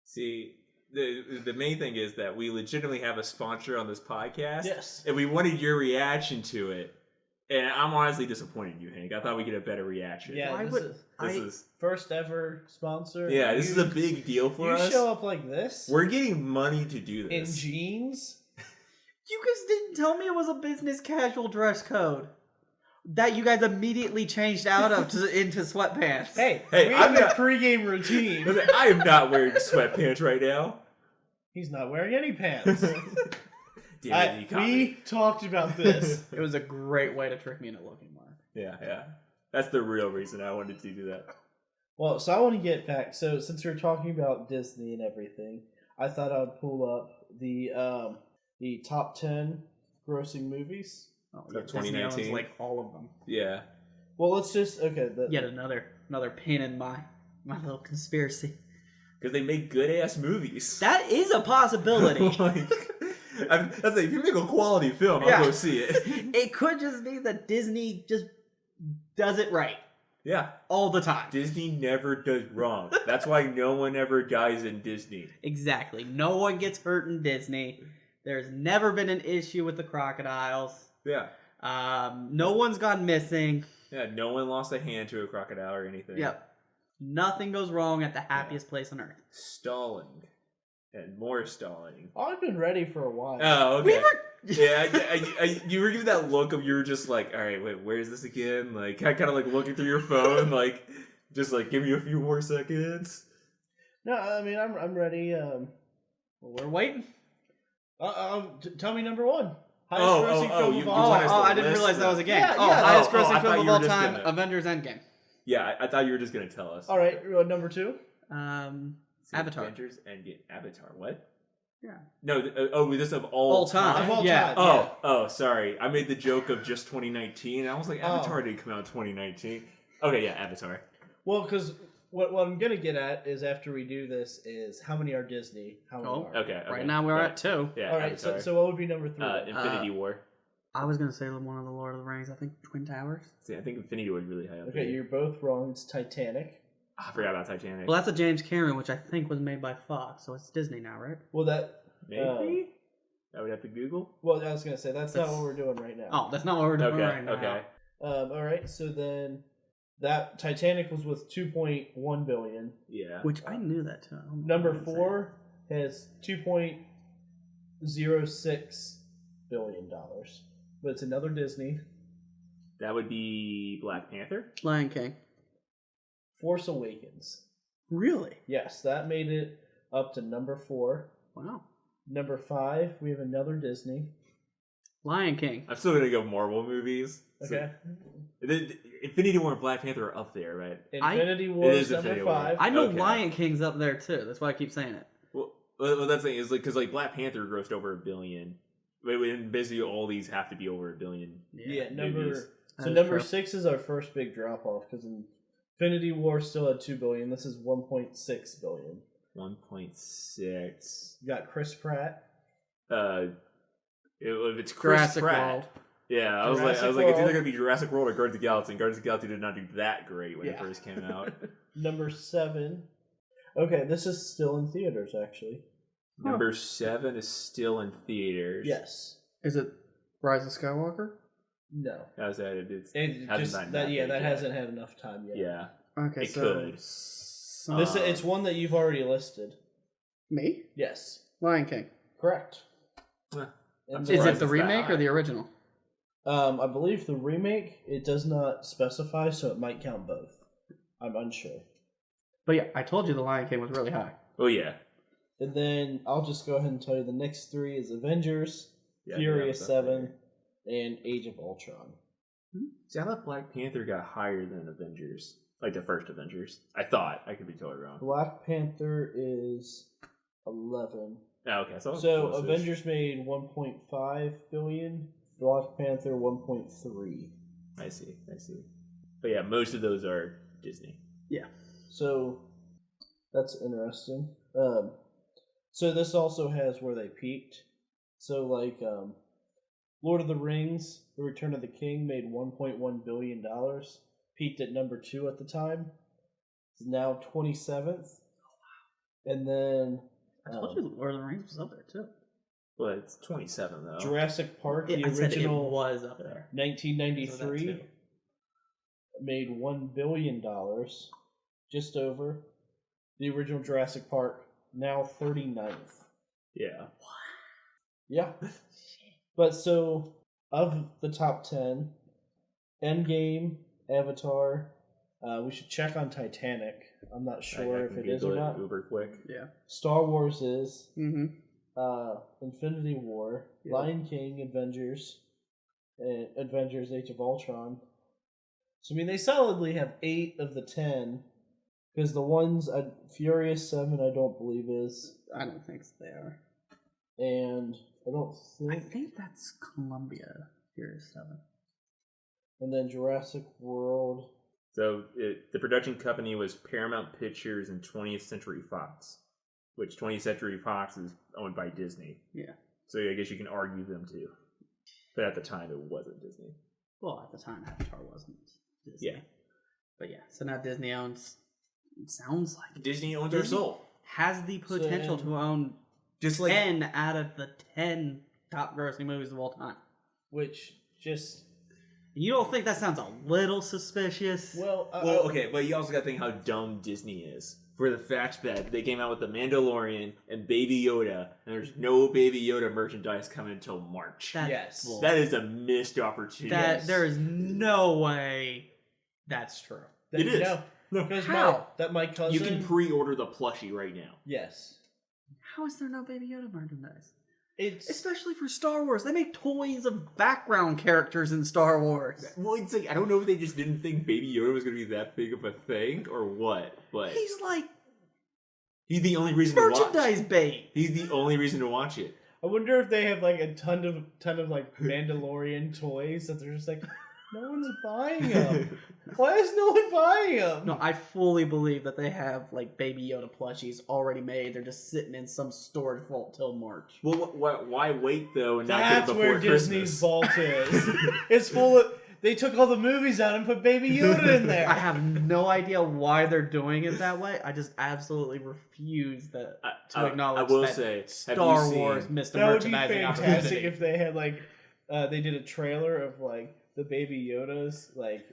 See, the main thing is that we legitimately have a sponsor on this podcast. Yes. And we wanted your reaction to it. And I'm honestly disappointed in you, Hank. I thought we'd get a better reaction. Yeah, Why this would is first ever sponsor. Yeah, this is a big deal for us. You show up like this. We're getting money to do in this. jeans. You guys didn't tell me it was a business casual dress code that you guys immediately changed out of into sweatpants. Hey, Hey, we I'm have not- a pregame routine. I am not wearing sweatpants right now. He's not wearing any pants. Damn it, you caught me. We talked about this. It was a great way to trick me into looking, Mark. Yeah. That's the real reason I wanted to do that. Well, so I want to get back. So since we're talking about Disney and everything, I thought I'd pull up the top 10 grossing movies. Oh, yeah, 2019? Disney owns, like all of them. Yeah. Well, let's just Yet another pin in my little conspiracy. Because they make good ass movies. That is a possibility. That's like, if you make a quality film, Yeah. I'll go see it. It could just be that Disney just does it right Yeah. all the time. Disney never does wrong. That's why no one ever dies in Disney. Exactly. No one gets hurt in Disney. There's never been an issue with the crocodiles. Yeah. No one's gone missing. Yeah, no one lost a hand to a crocodile or anything. Yep. Nothing goes wrong at the happiest place on earth. Stalling. And more stalling. I've been ready for a while. Oh, okay. We were... Yeah, you were giving that look of you were just like, all right, wait, where is this again? Like, kind of like looking through your phone, like, just like, give me a few more seconds. No, I mean I'm ready. We're waiting. Tell me number one. Highest Oh, grossing film you of all want time. us to I didn't list realize that them? was a game. Yeah, oh, yeah. highest Oh, I grossing thought film you of were all just time, gonna- Avengers Endgame. Yeah, I thought you were just gonna tell us. All right, number two. Avatar. Avengers and Avatar. What? Yeah. No, this of all time. Of all Yeah. time. Oh, sorry. I made the joke of just 2019. I was like, Avatar didn't come out in 2019. Okay, yeah, Avatar. Well, because what I'm gonna get at is after we do this is how many are Disney? How many are? Okay. Right now we're at 2. Yeah. All right. Avatar. So what would be number three? Infinity War. I was gonna say one of the Lord of the Rings. I think Twin Towers. See, I think Infinity War is really high up Okay, there. you're both wrong. It's Titanic. I forgot about Titanic. Well, that's a James Cameron, which I think was made by Fox, so it's Disney now, right? Well, that Maybe. I would have to Google. Well, I was gonna say that's not what we're doing right now. Oh, that's not what we're doing Okay. right now. Okay. All right. So then, that Titanic was with 2.1 billion. Yeah. Which I knew that too. I don't know Number what I'm saying. 4 has 2.06 billion dollars, but it's another Disney. That would be Black Panther. Lion King. Force Awakens. Really? Yes, that made it up to number 4. Wow. Number 5, we have another Disney. Lion King. I'm still gonna go Marvel movies. Okay. Infinity War and Black Panther are up there, right? Infinity War It is is number Infinity War. 5. I know Okay. Lion King's up there too. That's why I keep saying it. Well, that's the thing is like because like Black Panther grossed over $1 billion. And basically all these have to be over $1 billion. Yeah, movies. That so is number true. 6 is our first big drop off because Infinity War still had 2 billion. This is 1.6 billion. 1.6. You got Chris Pratt. If it's Chris Jurassic Pratt. World. Yeah, I was Jurassic like, it's either World. gonna be Jurassic World or Guardians of the Galaxy. And Guardians of the Galaxy did not do that great when it Yeah. first came out. Number 7. Okay, this is still in theaters actually. Number 7 is still in theaters. Yes. Is it Rise of Skywalker? No. How's that? It's It hasn't just gotten that big that yet. hasn't had enough time yet. Yeah. Okay, It so could. This it's one that you've already listed. me? Yes. Lion King. Correct. I'm And Is surprised it it's the that remake high. or the original? I believe the remake it does not specify, so it might count both. I'm unsure. But yeah, I told you the Lion King was really high. Oh yeah. And then I'll just go ahead and tell you the next 3 is Avengers, Yeah, Furious yeah, 7, and Age of Ultron. See, I thought Black Panther got higher than Avengers, like the first Avengers. I thought. I could be totally wrong. Black Panther is 11. Oh, okay, so So Avengers made 1.5 billion. Black Panther 1.3. I see. But yeah, most of those are Disney. Yeah. So that's interesting. So this also has where they peaked. So like Lord of the Rings, The Return of the King made $1.1 billion. Peaked at number 2 at the time. It's now 27th. And then I told you Lord of the Rings was up there too. Well, it's 27 though. Jurassic Park, the I said it original was up there. 1993, made $1 billion, just over. The original Jurassic Park, now 39th. Yeah. Yeah. But so, of the top 10, Endgame, Avatar, we should check on Titanic. I'm not sure if it is or not. Uber quick. Yeah. Star Wars is. Mm-hmm. Infinity War, Yeah. Lion King, Avengers, and Avengers Age of Ultron. So, I mean, they solidly have 8 of the 10. Because the ones, Furious 7, I don't believe is. I don't think so, they are. And I I think that's Columbia, Furious 7. And then Jurassic World. So the production company was Paramount Pictures and 20th Century Fox, which 20th Century Fox is owned by Disney. Yeah. So I guess you can argue them too. But at the time, it wasn't Disney. Well, at the time, Avatar wasn't Disney. Yeah. But yeah, so now Disney owns. It sounds like Disney owns our soul. has the potential to own Just like 10 out of the 10 top grossing movies of all time. Which just... You don't think that sounds a little suspicious? Well, okay, but you also got to think how dumb Disney is. For the fact that they came out with The Mandalorian and Baby Yoda, and there's no Baby Yoda merchandise coming until March. yes. That is a missed opportunity. There is no way that's true. It is. No, because How? my cousin... You can pre-order the plushie right now. Yes. How is there no Baby Yoda merchandise? It's... Especially for Star Wars. They make toys of background characters in Star Wars. Well, it's like, I don't know if they just didn't think Baby Yoda was going to be that big of a thing or what, but He's like he's the only reason to watch. merchandise bait. He's the only reason to watch it. I wonder if they have like a ton of like Mandalorian toys that they're just like, no one's buying them. Why is no one buying them? No, I fully believe that they have like Baby Yoda plushies already made. They're just sitting in some storage vault till March. Well, why wait though and not get That's it before where Disney's Christmas? vault is. It's full of. They took all the movies out and put Baby Yoda in there. I have no idea why they're doing it that way. I just absolutely refuse to acknowledge I will that say, have Star you seen- Wars missed a That would be merchandising fantastic opportunity. if they had like, they did a trailer of like the Baby Yodas like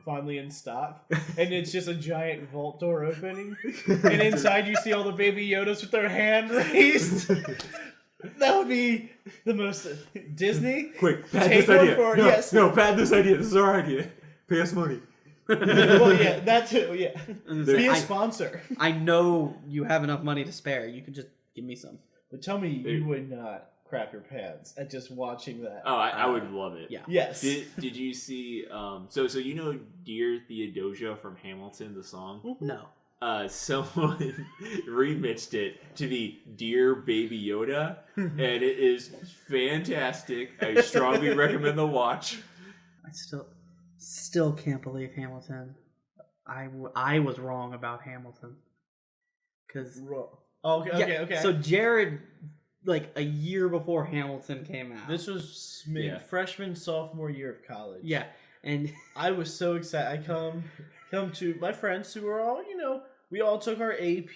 finally in stock, and it's just a giant vault door opening, and inside you see all the Baby Yodas with their hand raised. That would be the most Disney. Quick, pad Take this idea. one for- no, yes. no, pad this idea. This is our idea. Pay us money. Well, yeah, that too. Yeah, be a I- sponsor. I know you have enough money to spare. You could just give me some. But tell me, you would not crap your pants at just watching that. Oh, I would love it. Yeah. Yes. Did you see? So you know Dear Theodosia from Hamilton, the song. No. Someone remixed it to be Dear Baby Yoda, and it is fantastic. I strongly recommend the watch. I still can't believe Hamilton. I was wrong about Hamilton. Because Okay. So Jared, like a year before Hamilton came out. This was freshman, sophomore year of college. Yeah, and I was so excited. I come to my friends who were all, we all took our AP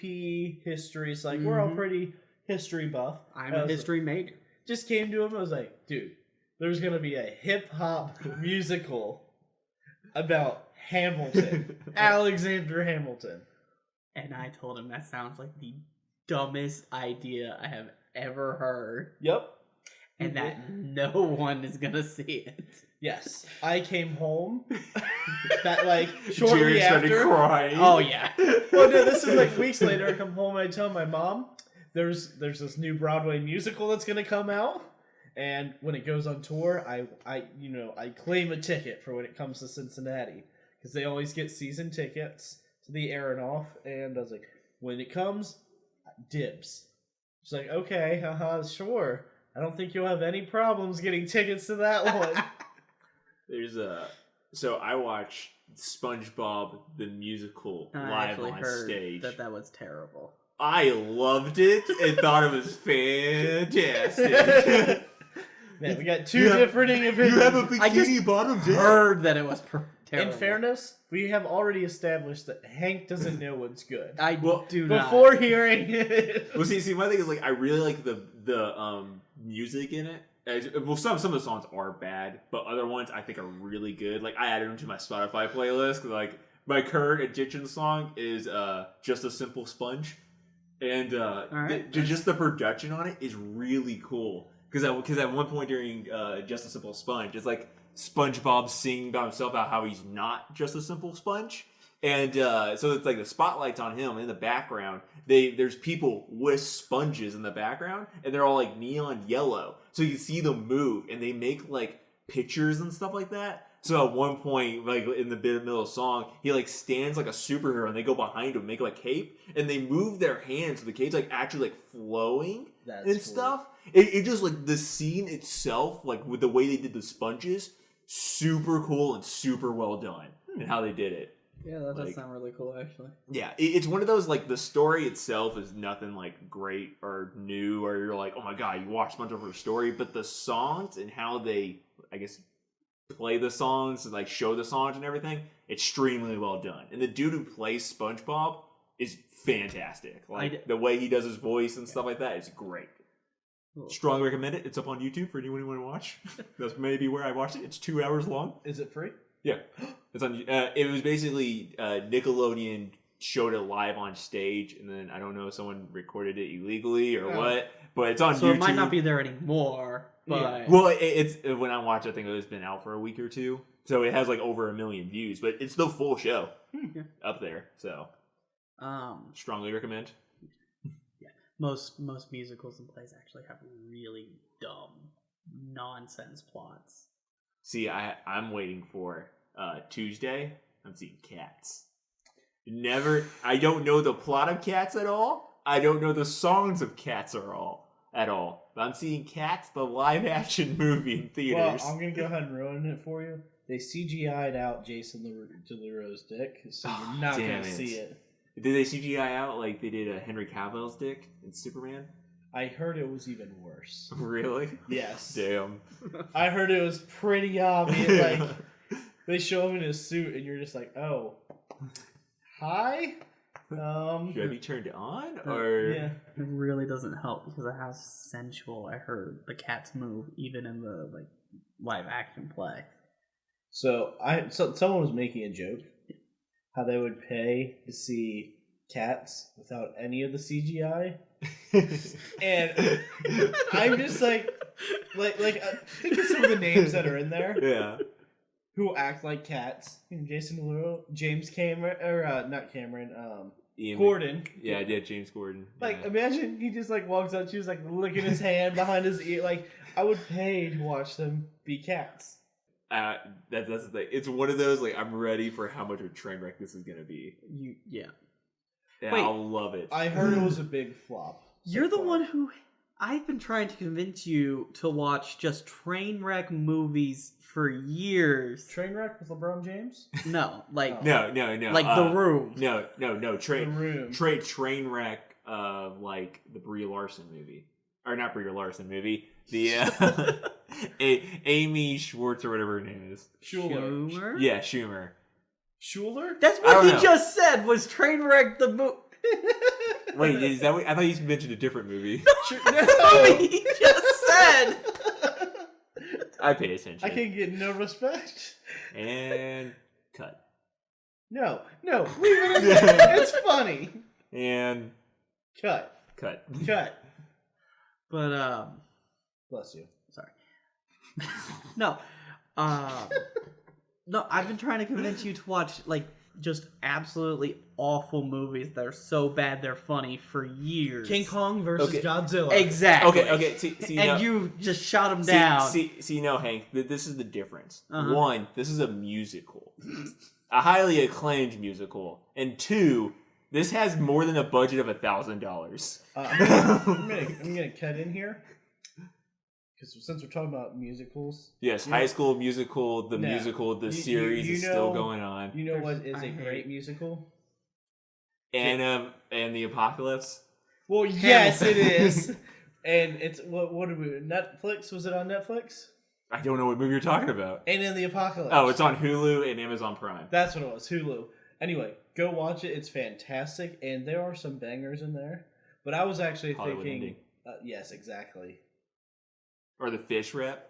history. So like we're all pretty history buff. I'm a history major. Just came to him. I was like, dude, there's gonna be a hip hop musical about Hamilton, Alexander Hamilton. And I told him that sounds like the dumbest idea I have ever heard. Yep. And that no one is gonna see it. Yes, I came home. That like shortly Jared started after. crying. Oh yeah. Well, no, this is like weeks later. I come home and I tell my mom, "There's this new Broadway musical that's gonna come out, and when it goes on tour, I claim a ticket for when it comes to Cincinnati because they always get season tickets to the Aronoff." And I was like, "When it comes, dibs." She's like, "Okay, sure. I don't think you'll have any problems getting tickets to that one." So I watched SpongeBob the musical live on stage. That was terrible. I loved it and thought it was fantastic. Man, we got two differing opinions. You have a bikini bottom, Jared. Heard that it was terrible. In fairness, we have already established that Hank doesn't know what's good. I do not. Before hearing it. Well, see, my thing is like I really like the music in it. Well, some of the songs are bad, but other ones I think are really good. Like I added them to my Spotify playlist. Like my current addiction song is "Just a Simple Sponge," and just the production on it is really cool. Because at one point during "Just a Simple Sponge," it's like SpongeBob singing about himself about how he's not just a simple sponge. And so it's like the spotlight's on him in the background. There's people with sponges in the background, and they're all like neon yellow. So you can see them move, and they make like pictures and stuff like that. So at one point, like in the middle of the song, he like stands like a superhero, and they go behind him, make like a cape, and they move their hands, so the cape's like actually like flowing stuff. It just like the scene itself, like with the way they did the sponges, super cool and super well done, and how they did it. Yeah, that does sound really cool, actually. Yeah, it's one of those, like, the story itself is nothing, like, great or new, or you're like, oh my god, you watch SpongeBob for the story, but the songs and how they, I guess, play the songs and, like, show the songs and everything, extremely well done. And the dude who plays SpongeBob is fantastic. Like, the way he does his voice and stuff like that is great. Cool. Strongly recommend it. It's up on YouTube for anyone who want to watch. That's maybe where I watched it. It's 2 hours long. Is it free? Yeah, it's on. It was basically Nickelodeon showed it live on stage, and then I don't know if someone recorded it illegally or what, but it's on YouTube. So it might not be there anymore. But yeah. Well, it's when I watched, I think it's been out for a week or two, so it has like over 1 million views. But it's the full show up there, so strongly recommend. Yeah, most musicals and plays actually have really dumb nonsense plots. See, I'm waiting for Tuesday. I'm seeing Cats. I don't know the plot of Cats at all. I don't know the songs of Cats at all. But I'm seeing Cats, the live-action movie in theaters. Well, I'm going to go ahead and ruin it for you. They CGI'd out Jason Derulo's dick, so you're not going to see it. Did they CGI out like they did Henry Cavill's dick in Superman? I heard it was even worse. Really? Yes. Damn. I heard it was pretty obvious. Like, they show him in his suit, and you're just like, oh. Hi? Should I be turned on? Or yeah. It really doesn't help because of how sensual I heard the cats move, even in the like live action play. So someone was making a joke how they would pay to see Cats without any of the CGI. And I'm just like think of some of the names that are in there. Yeah. Who act like cats. Jason Derulo, James Cameron, or not Cameron, Ian Gordon. Yeah, James Gordon. Like, yeah. Imagine he just like walks out, she's like licking his hand behind his ear. Like, I would pay to watch them be cats. That's the thing. It's one of those, like, I'm ready for how much of a train wreck this is gonna be. Yeah. Yeah, Wait, I'll love it. I heard it was a big flop. You're the one who I've been trying to convince you to watch just train wreck movies for years. Trainwreck with LeBron James? No, like no. Like The Room. No. The Room. Train wreck. Like the Brie Larson movie, or not Brie Larson movie. The Amy Schwartz or whatever her name is. Schumer. Yeah, Schumer. Schuler? That's what he just said. Was Trainwreck the movie? Wait, is that what I thought you mentioned a different movie? No, he just said. I pay attention. I can get no respect. And cut. No, leave it in there. It's funny. And cut. But bless you. Sorry. No. No, I've been trying to convince you to watch like just absolutely awful movies that are so bad they're funny for years. King Kong versus Godzilla. Exactly. Okay. See, and you just shot him down. See, no, Hank. This is the difference. One, this is a musical, a highly acclaimed musical, and two, this has more than a budget of $1,000. I'm gonna cut in here. Because since we're talking about musicals... Yes, High School Musical, the series is still going on. You know what is a great musical? And the Apocalypse? Well, yes, it is. And it's... What did we... Netflix? Was it on Netflix? I don't know what movie you're talking about. And in the Apocalypse. Oh, it's on Hulu and Amazon Prime. That's what it was, Hulu. Anyway, go watch it. It's fantastic. And there are some bangers in there. But I was actually Hollywood thinking... ending. Yes, exactly. Or the fish rap.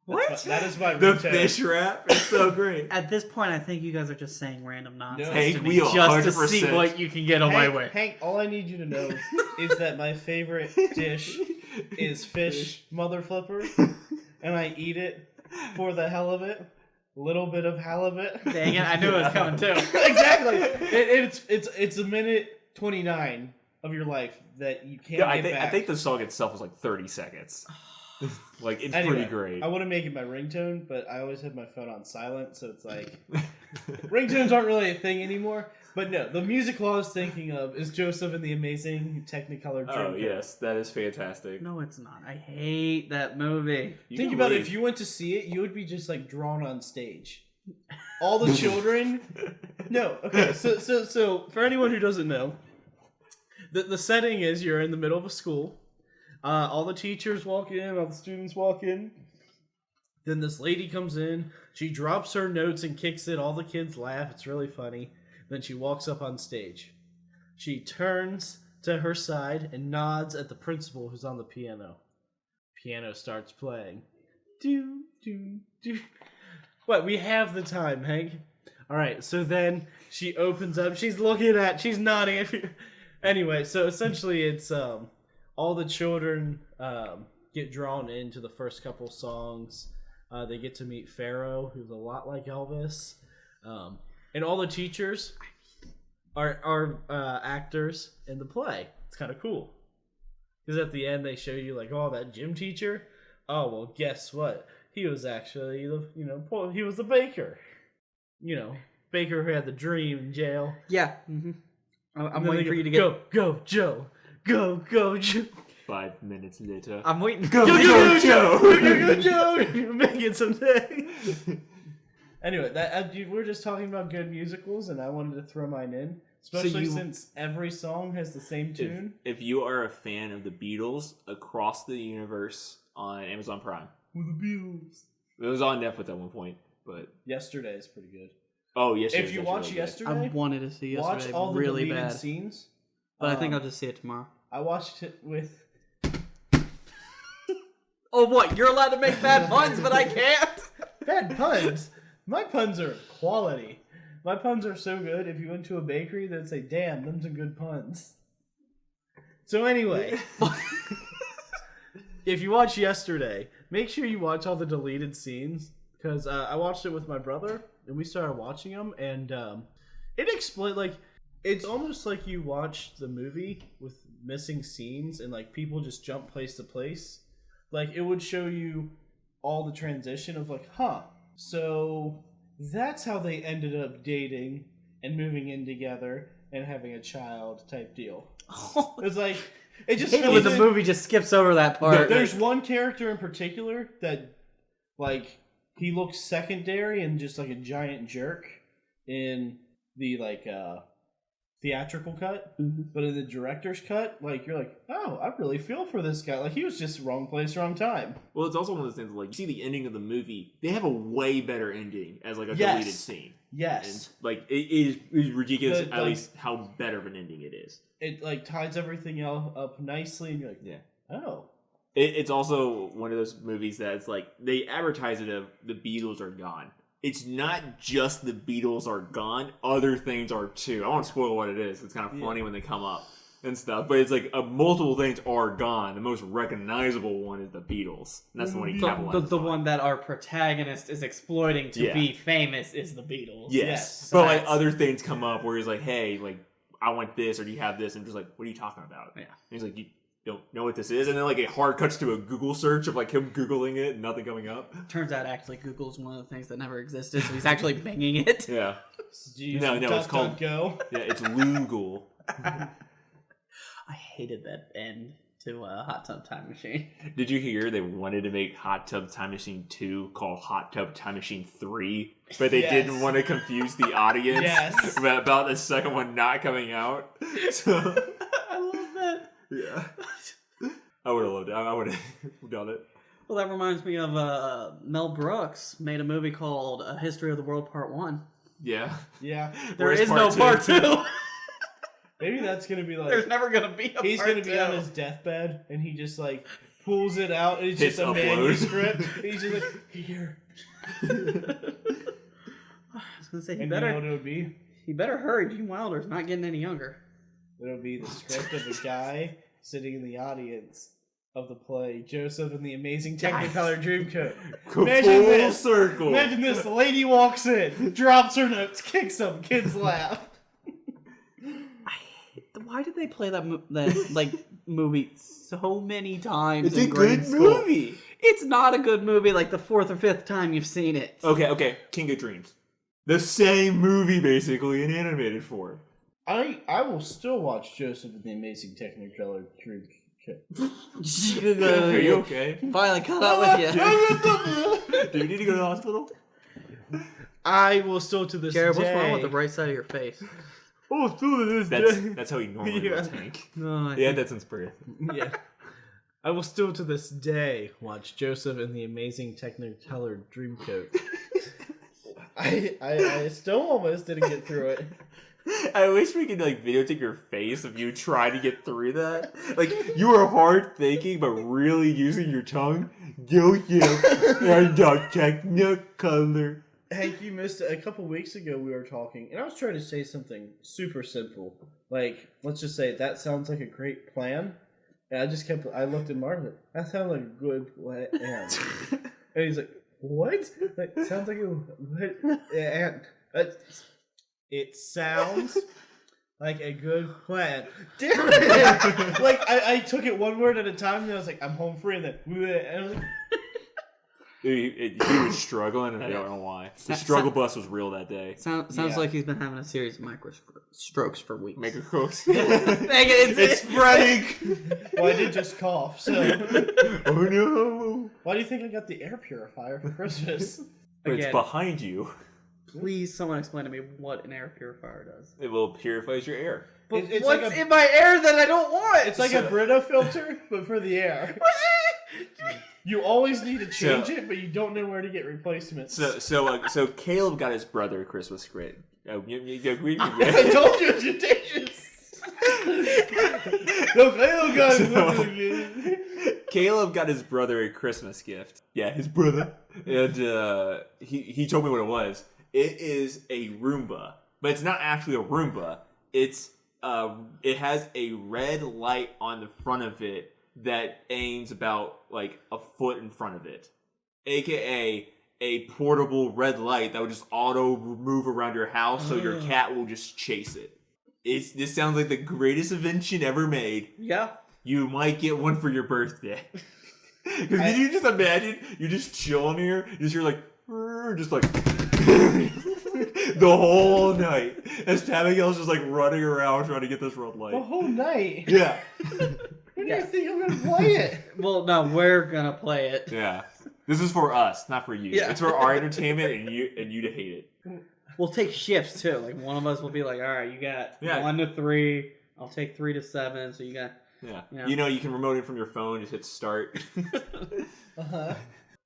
What? That is my The ringtone. fish rap is so great. At this point, I think you guys are just saying random nonsense Hank, to we me just to 100%. see what you can get on my Hank, way. Hank, all I need you to know is that my favorite dish is fish mother flipper, and I eat it for the hell of it. Little bit of halibut. Dang it! I knew it was coming too. Exactly. It's a minute 29 of your life that you can't get back. I think the song itself was like 30 seconds. Like, it's Anyway, pretty great. I want to make it my ringtone, but I always have my phone on silent, so it's like ringtones aren't really a thing anymore. But no, the musical I was thinking of is Joseph and the Amazing Technicolor Dreamcoat. Oh, yes, that is fantastic. No, it's not. I hate that movie. Think about it, if you went to see it, you would be just like drawn on stage. All the children. No, okay. So for anyone who doesn't know, the setting is you're in the middle of a school. All the teachers walk in, all the students walk in. Then this lady comes in. She drops her notes and kicks it. All the kids laugh. It's really funny. Then she walks up on stage. She turns to her side and nods at the principal who's on the piano. Piano starts playing. Do, do, do. What? We have the time, Hank. All right, so then she opens up. She's nodding at you. Anyway, so essentially it's all the children get drawn into the first couple songs. They get to meet Pharaoh, who's a lot like Elvis. And all the teachers are actors in the play. It's kind of cool. Because at the end they show you like, oh, that gym teacher? Oh, well, guess what? He was actually, he was the baker. Baker who had the dream in jail. Yeah. Mm-hmm. I'm waiting for you to get... Go, Joe. Go, Joe. 5 minutes later. I'm waiting. Go, Joe. Go, Joe. You'll make it someday. Anyway, we were just talking about good musicals, and I wanted to throw mine in. Especially since every song has the same tune. If you are a fan of the Beatles Across the Universe on Amazon Prime. With the Beatles. It was on Netflix at one point, but... Yesterday is pretty good. Oh, Yesterday. If you watch Yesterday... I wanted to see Yesterday watch all the really deleted bad. scenes. But I think I'll just see it tomorrow. I watched it with... Oh, what? You're allowed to make bad puns, but I can't? Bad puns? My puns are quality. My puns are so good, if you went to a bakery, they'd say, damn, them's some good puns. So anyway, if you watch Yesterday, make sure you watch all the deleted scenes, because I watched it with my brother, and we started watching them, and it explained, like, it's almost like you watched the movie with missing scenes, and, like, people just jump place to place. Like, it would show you all the transition of, like, so that's how they ended up dating and moving in together and having a child type deal. It's like, it just feels the movie just skips over that part. There's one character in particular that, like, he looks secondary and just like a giant jerk in the, like, theatrical cut, but in the director's cut, like, you're like, oh, I really feel for this guy. Like, he was just wrong place, wrong time. Well, it's also one of those things, like, you see the ending of the movie, they have a way better ending as, like, a deleted scene. Yes. And, like, it is ridiculous at least how better of an ending it is. It, like, ties everything else up nicely, and you're like, yeah. Oh. It's also one of those movies that's, like, they advertise it of the Beatles are gone. It's not just the Beatles are gone, other things are too. I won't spoil what it is. It's kind of funny when they come up and stuff. But it's like multiple things are gone. The most recognizable one is the Beatles. And that's the one he capitalizes the one that our protagonist is exploiting to be famous is the Beatles. Yes. But like other things come up where he's like, hey, like, I want this, or do you have this? And just like, what are you talking about? Yeah. And he's like, you don't know what this is, and then like it hard cuts to a Google search of like him Googling it and nothing coming up. Turns out actually Google's one of the things that never existed, so he's actually banging it. Yeah. No, it's called Go. Yeah, it's Loogle. I hated that end to Hot Tub Time Machine. Did you hear they wanted to make Hot Tub Time Machine 2 called Hot Tub Time Machine 3, but they didn't want to confuse the audience about the second one not coming out. So I love that. Yeah. I would have loved it. I would have done it. Well, that reminds me of Mel Brooks made a movie called A History of the World Part 1. Yeah. Yeah. There is no Part 2. Maybe that's going to be like... There's never going to be a He's Part 2. He's going to be on his deathbed, and he just like pulls it out, and it's Hits just a upload. manuscript. And he's just like, here. I was gonna say And you know what it would be? he better hurry. Gene Wilder's not getting any younger. It'll be the script of a guy sitting in the audience of the play Joseph and the Amazing Technicolor Dreamcoat. Imagine Full this. circle. Imagine this. The lady walks in, drops her notes, kicks them, kids laugh. Why did they play that movie so many times? It's in a grade good school? movie. It's not a good movie. Like the 4th or 5th time you've seen it. Okay. King of Dreams. The same movie, basically, in animated form. I will still watch Joseph and the Amazing Technicolor Dreamcoat. Are you okay? Finally caught up with you. Do you need to go to the hospital? I will still to this Jared, day. what's wrong with the right side of your face? Oh, still to this day. That's how he normally Yeah. would think. No, Yeah, that's since birth. Yeah. I will still to this day watch Joseph and the Amazing Technicolor Dreamcoat. I still almost didn't get through it. I wish we could videotape your face of you trying to get through that. You were hard thinking, but really using your tongue. Joseph and the Technicolor. Hank, you missed it. A couple weeks ago we were talking, and I was trying to say something super simple. Let's just say, that sounds like a great plan. And I looked at Marvin, that sounds like a good plan. And he's like, what? Sounds like a good plan. It sounds like a good plan. Damn it! I took it one word at a time, and I was like, I'm home free, and then, and I was like, He was struggling, and I don't know why. The struggle bus was real that day. Sounds like he's been having a series of micro strokes for weeks. Make it close. It's spreading. well, I did just cough, so. Oh no! Why do you think I got the air purifier for Christmas? But Again. it's behind you. Please, someone explain to me what an air purifier does. It will purify your air. But It's what's like in my air that I don't want? It's like a Brita filter, but for the air. You always need to change it, but you don't know where to get replacements. So Caleb got his brother a Christmas gift. I told you it's contagious. No, Caleb got Caleb got his brother a Christmas gift. Yeah, his brother. And he told me what it was. It is a Roomba, but it's not actually a Roomba. It has a red light on the front of it that aims about a foot in front of it, aka a portable red light that would just auto move around your house, so your cat will just chase it. This sounds like the greatest invention ever made. Yeah. You might get one for your birthday. Because can you just imagine you're just chilling here, you just hear the whole night as Abigail's just running around trying to get this red light. The whole night? Yeah. When do you think I'm going to play it? Well, no, we're gonna play it. Yeah. This is for us, not for you. Yeah. It's for our entertainment and you to hate it. We'll take shifts too. One of us will be like, all right, you got 1 to 3. I'll take 3 to 7. So you got. Yeah. Yeah. You can remote it from your phone, just hit start. Uh-huh.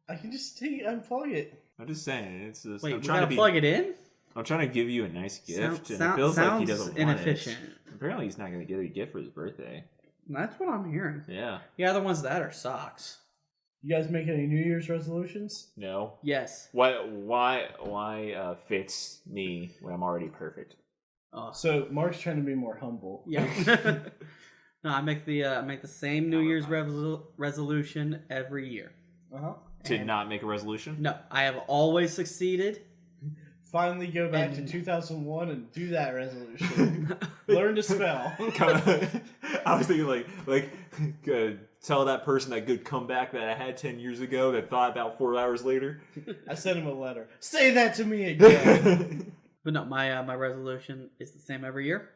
I can just unplug it. I'm just saying, it's just Wait, I'm we trying gotta to plug it in? I'm trying to give you a nice gift, and it Sounds feels like he doesn't inefficient. want it. Apparently he's not going to get a gift for his birthday. That's what I'm hearing. Yeah. Yeah, the ones that are socks. You guys make any New Year's resolutions? No. Yes. Why fix me when I'm already perfect? Oh, So Mark's trying to be more humble. yeah. No, I make the same New Year's resolution every year. Uh-huh. To not make a resolution? No, I have always succeeded. Finally go back to 2001 and do that resolution. Learn to spell. I was thinking tell that person that good comeback that I had 10 years ago that thought about 4 hours later. I sent him a letter. Say that to me again. But no, my resolution is the same every year.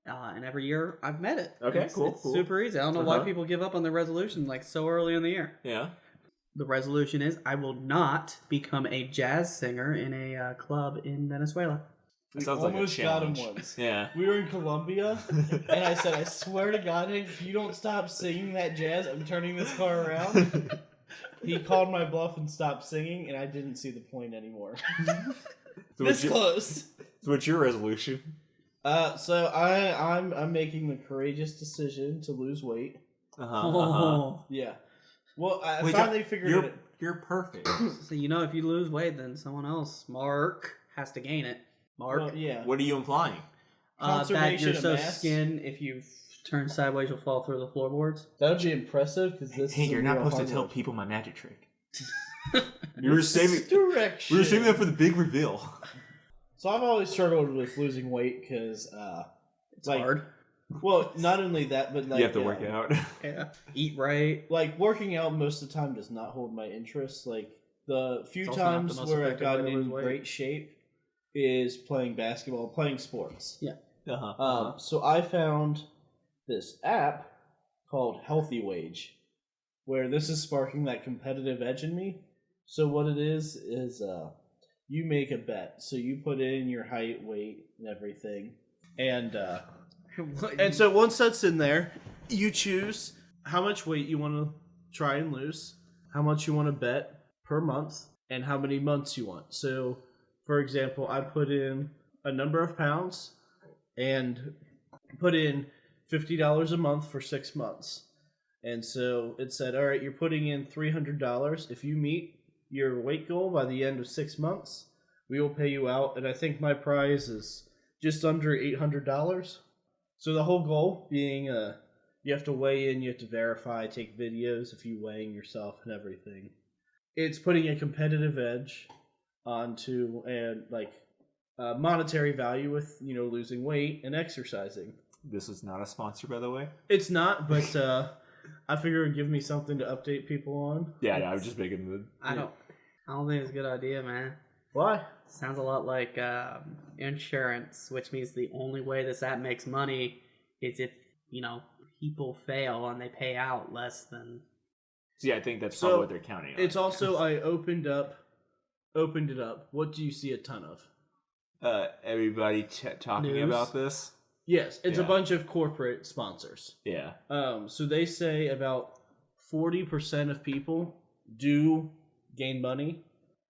And every year I've met it. Okay, It's cool. super easy. I don't know why people give up on their resolution so early in the year. Yeah. The resolution is I will not become a jazz singer in a club in Venezuela. We sounds like a almost got him challenge. once. Yeah. We were in Colombia, and I said, I swear to God, Hank, if you don't stop singing that jazz, I'm turning this car around. He called my bluff and stopped singing, and I didn't see the point anymore. This close. So what's your resolution? So I'm making the courageous decision to lose weight. Uh-huh. Yeah. Well, I finally figured it. You're perfect. So if you lose weight, then someone else, Mark, has to gain it. Mark, Well, yeah. What are you implying? that you're so mass. skin. If you turn sideways, you'll fall through the floorboards. That would be impressive because this. Hey, is you're not supposed to tell hard people my magic trick. We were saving that for the big reveal. So I've always struggled with losing weight because it's hard. Well, not only that, but you have to work out. Yeah, eat right. Like working out most of the time does not hold my interest. Like the few times where I've gotten in great shape is playing basketball, playing sports. Yeah. So I found this app called Healthy Wage, where this is sparking that competitive edge in me. So what it is you make a bet. So you put in your height, weight, and everything, and so once that's in there, you choose how much weight you want to try and lose, how much you want to bet per month, and how many months you want. So, for example, I put in a number of pounds and put in $50 a month for 6 months. And so it said, all right, you're putting in $300. If you meet your weight goal by the end of 6 months, we will pay you out. And I think my prize is just under $800. So the whole goal being you have to weigh in, you have to verify, take videos of you weighing yourself and everything. It's putting a competitive edge onto and monetary value with losing weight and exercising. This is not a sponsor, by the way. It's not, but I figure it would give me something to update people on. Yeah, I was just making the. I don't think it's a good idea, man. Why? Sounds a lot like insurance, which means the only way this app makes money is if people fail and they pay out less than. See, I think that's probably what they're counting on. It's also I opened it up. What do you see a ton of? Everybody talking News. About this. Yes, it's a bunch of corporate sponsors. Yeah. So they say about 40% of people do gain money.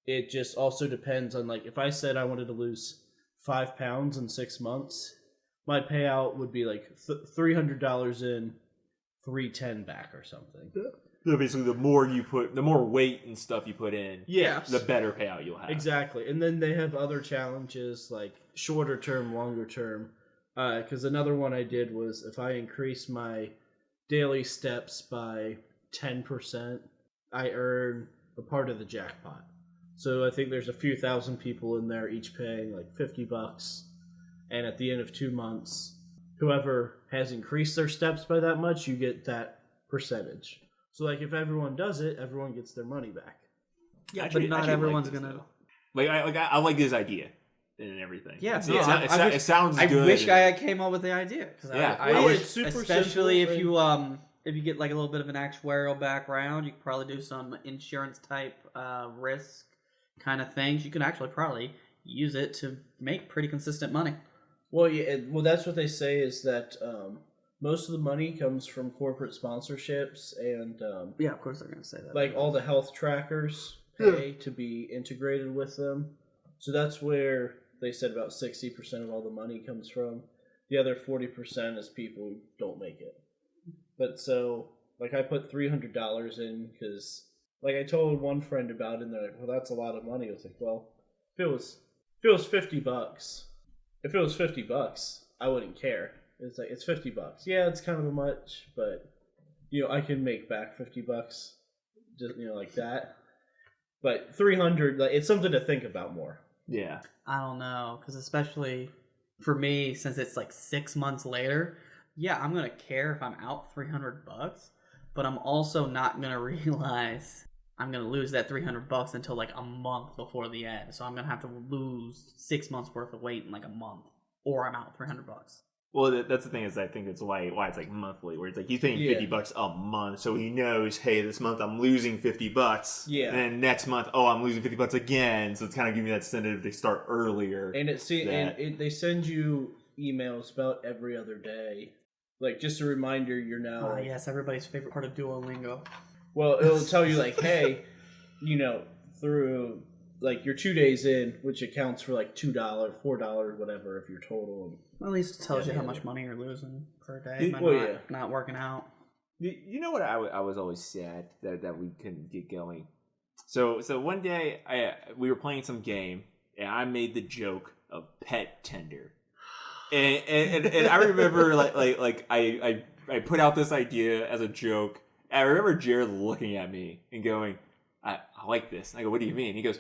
It just also depends on if I said I wanted to lose 5 pounds in 6 months, my payout would be $300 in, $310 back or something. So basically, the more weight and stuff you put in, the better payout you'll have. Exactly, and then they have other challenges like shorter term, longer term. Because another one I did was if I increase my daily steps by 10%, I earn a part of the jackpot. So I think there's a few thousand people in there, each paying $50. And at the end of 2 months, whoever has increased their steps by that much, you get that percentage. So if everyone does it, everyone gets their money back. Yeah, but not everyone's gonna. I like this idea and everything. Yeah, it sounds good. I wish I came up with the idea. I wish, it's super especially simple if you get a little bit of an actuarial background, you could probably do some insurance type risk kind of things. You can actually probably use it to make pretty consistent money. Well, yeah, that's what they say is that most of the money comes from corporate sponsorships and yeah, of course they're going to say that. All the health trackers pay to be integrated with them. So that's where they said about 60% of all the money comes from. The other 40% is people who don't make it. But so, I put $300 in because, I told one friend about it, and they're like, well, that's a lot of money. I was like, well, if it was $50, if it was $50, I wouldn't care. It's it's $50. Yeah, it's kind of much, but, I can make back $50, just, like that. But 300, it's something to think about more. Yeah. I don't know, because especially for me, since it's 6 months later, yeah, I'm gonna care if I'm out $300, but I'm also not gonna realize I'm gonna lose that $300 until a month before the end. So I'm gonna have to lose 6 months worth of weight in a month, or I'm out $300. Well, that's the thing is I think it's why it's monthly, where it's he's paying $50 a month, so he knows, hey, this month I'm losing $50. Yeah. And then next month, I'm losing $50 again. So it's kind of giving me that incentive to start earlier. And they send you emails about every other day, just a reminder you're now. Yes, everybody's favorite part of Duolingo. Well, it'll tell you hey, through you're 2 days in, which accounts for $2, $4, whatever if you're total. Well, at least it tells you how much money you're losing per day by not working out. You know what? I was always sad that we couldn't get going. So one day we were playing some game and I made the joke of pet tender, and I remember like I put out this idea as a joke. And I remember Jared looking at me and going, I like this. And I go, what do you mean? He goes,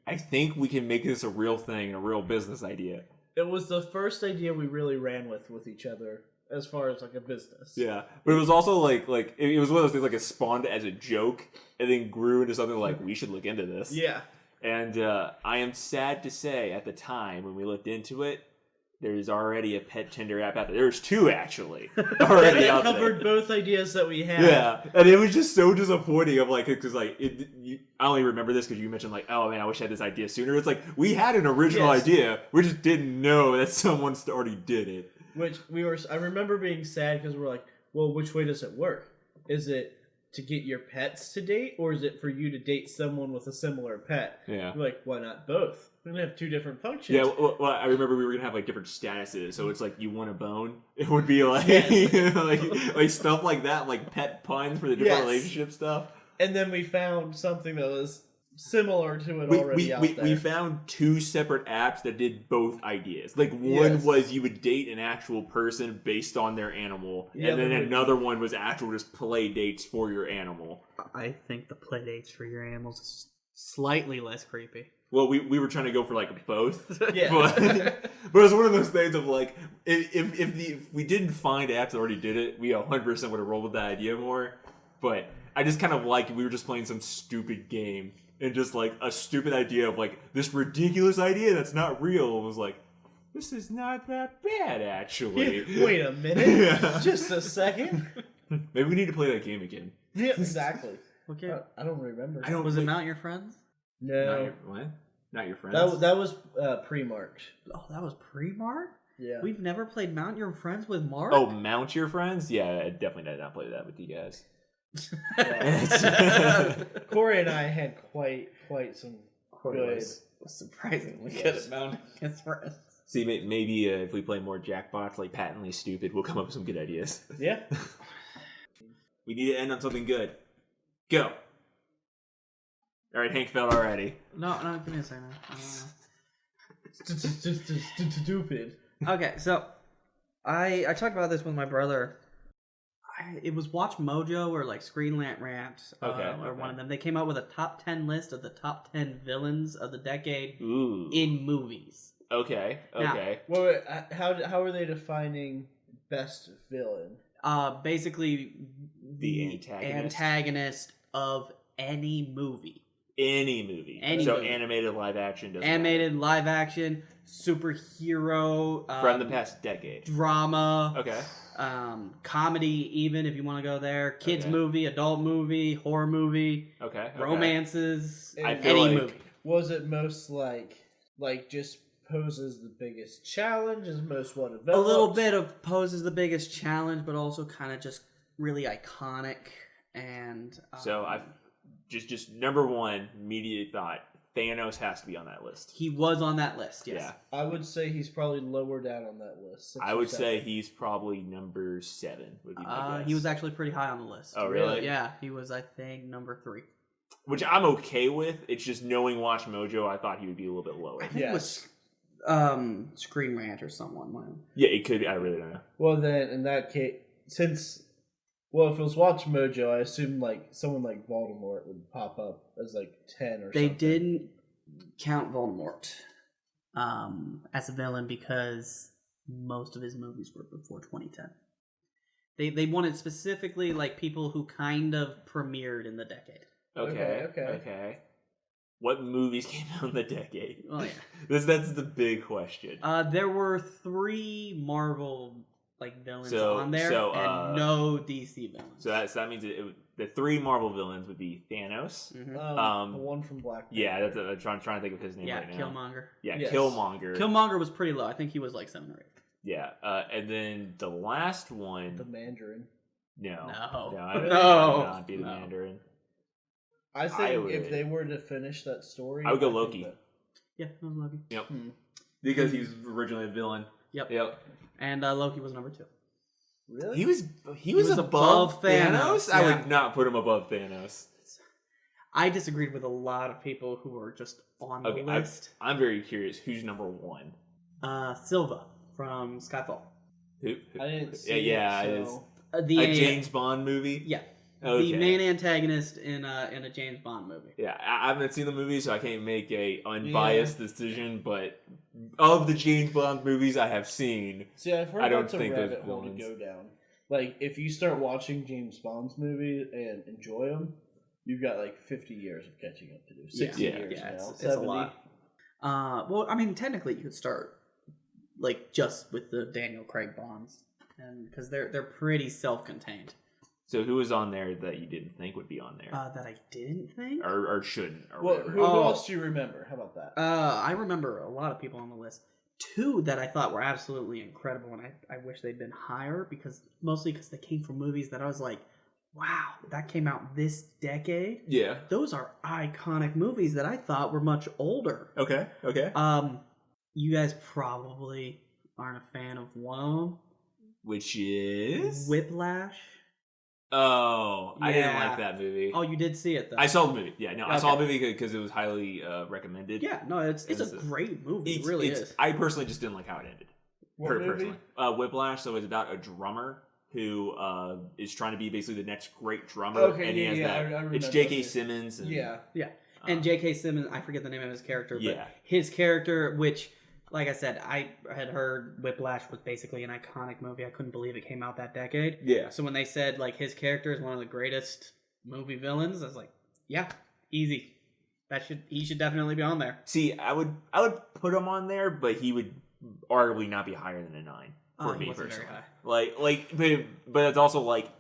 I think we can make this a real thing and a real business idea. It was the first idea we really ran with each other as far as like a business. Yeah, but it was also like it was one of those things like it spawned as a joke and then grew into something like we should look into this. Yeah. And I am sad to say, at the time when we looked into it, there's already a pet tender app out there. There's two actually already out there. Covered both ideas that we had. Yeah, and it was just so disappointing. Of like, because like I only remember this because you mentioned like, oh man, I wish I had this idea sooner. It's like we had an original idea, we just didn't know that someone already did it. Which I remember being sad because we're like, well, which way does it work? Is it to get your pets to date, or is it for you to date someone with a similar pet? Yeah. We're like, why not both? We're gonna have two different functions. Yeah, well, I remember we were gonna have like different statuses. So it's like you want a bone. It would be like like stuff like that, like pet puns for the different relationship stuff. And then we found something that was similar to it already out there. We found two separate apps that did both ideas. Like one was you would date an actual person based on their animal, and then another one was actual just play dates for your animal. I think the play dates for your animals is slightly less creepy. Well, we were trying to go for like both. Yeah. But it's one of those things of like if we didn't find apps that already did it, we 100% would have rolled with that idea more. But I just kind of like we were just playing some stupid game. And just like a stupid idea of like this ridiculous idea that's not real was like, this is not that bad actually. Wait a minute. Just a second. Maybe we need to play that game again. Yeah, exactly. Okay. I don't remember. Was it Mount Your Friends? No. Not your friends? That was pre-marked. Oh, that was pre-Mark? Yeah. We've never played Mount Your Friends with Mark? Oh, Mount Your Friends? Yeah, I definitely did not play that with you guys. Corey and I had quite some good. Was surprisingly good at mounting his friends. See, maybe if we play more Jackbox, like patently stupid, we'll come up with some good ideas. Yeah. We need to end on something good. Go. All right, Hank felt already. No, give me a second. Stupid. Okay, so I talked about this with my brother. It was Watch Mojo or like Screen Rant or one of them. They came out with a top 10 list of the top 10 villains of the decade in movies. Okay. Now, well, how are they defining best villain? Basically, the antagonist of any movie. Any movie. Animated, live action. Animated, live action, superhero. From the past decade. Drama. Okay. Comedy, even if you want to go there. Kids movie, adult movie, horror movie. Okay. Romances. I feel any like, movie. Was it most like just poses the biggest challenge? Is most what develops? A little bit of poses the biggest challenge, but also kind of just really iconic and. So I just number one immediate thought. Thanos has to be on that list. He was on that list, yes. Yeah. I would say he's probably lower down on that list. I would say he's probably number 7. Would be my guess. He was actually pretty high on the list. Oh, really? Yeah, he was, I think, number 3. Which I'm okay with. It's just knowing Watch Mojo, I thought he would be a little bit lower. I think it was Screen Rant or someone. Yeah, it could be. I really don't know. Well, then, in that case, if it was Watch Mojo, I assume like someone like Voldemort would pop up as like 10 or something. They didn't count Voldemort as a villain because most of his movies were before 2010. They wanted specifically like people who kind of premiered in the decade. Okay. What movies came out in the decade? Oh yeah. That's the big question. There were 3 Marvel villains on there, and no DC villains. So that means the 3 Marvel villains would be Thanos. Mm-hmm. The one from Black Panther. Yeah, I'm trying to think of his name right now. Killmonger. Yeah, yes. Killmonger. Killmonger was pretty low. I think he was like 7 or 8. Yeah, and then the last one. The Mandarin. No. I would not be the Mandarin. I think if they were to finish that story, I would go Loki. Yeah, it was Loki. Yep. Because he was originally a villain. Yep. And Loki was number 2. Really? He was above Thanos? Yeah. I would not put him above Thanos. I disagreed with a lot of people who were just on the list. I'm very curious. Who's number one? Silva from Skyfall. Who? I didn't see it. so... A James Bond movie? Yeah. Okay. The main antagonist in a James Bond movie. Yeah, I haven't seen the movie, so I can't make a unbiased decision. But of the James Bond movies I have seen, see, I've heard I don't that's a think rabbit those hole to villains. go down. Like, if you start watching James Bond's movies and enjoy them, you've got like 50 years of catching up to do. 60 years now. It's 70. a lot. Well, I mean, technically, you could start like just with the Daniel Craig Bonds, and because they're pretty self-contained. So who was on there that you didn't think would be on there? That I didn't think? Or shouldn't? Or Well, whatever. who else do you remember? How about that? I remember a lot of people on the list. Two that I thought were absolutely incredible, and I wish they'd been higher, mostly because they came from movies that I was like, wow, that came out this decade? Yeah. Those are iconic movies that I thought were much older. Okay. You guys probably aren't a fan of one of them. Which is? Whiplash. Oh, I didn't Yeah. like that movie. Oh, you did see it though. I saw the movie. Yeah, no, I Okay. saw the movie because it was highly recommended. Yeah, no, it's a great movie. It really is. I personally just didn't like how it ended. What movie? Personally. Whiplash. So it's about a drummer who is trying to be basically the next great drummer. Okay, and he has I that. remember. It's J.K. Simmons. And, Yeah. And J.K. Simmons, I forget the name of his character, but Yeah. his character, which, like I said, I had heard Whiplash was basically an iconic movie. I couldn't believe it came out that decade. Yeah. So when they said like his character is one of the greatest movie villains, I was like, yeah, easy. He should definitely be on there. See, I would put him on there, but he would arguably not be higher than a 9 for He me wasn't personally. very high. But it's also like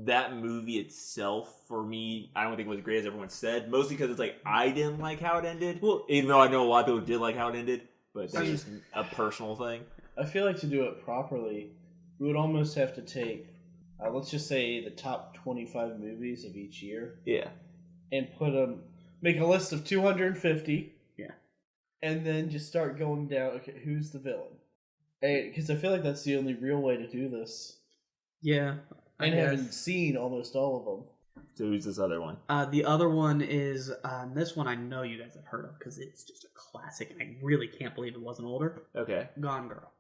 that movie itself for me. I don't think it was great as everyone said. Mostly because it's like I didn't like how it ended. Well, even though I know a lot of people did like how it ended, but that's just a personal thing. I feel like to do it properly, we would almost have to take, let's just say, the top 25 movies of each year. Yeah. And make a list of 250. Yeah. And then just start going down. Okay, who's the villain? Because I feel like that's the only real way to do this. Yeah. And having seen almost all of them. So who's this other one? The other one is this one I know you guys have heard of because it's just a classic. I really can't believe it wasn't older. Okay. Gone Girl.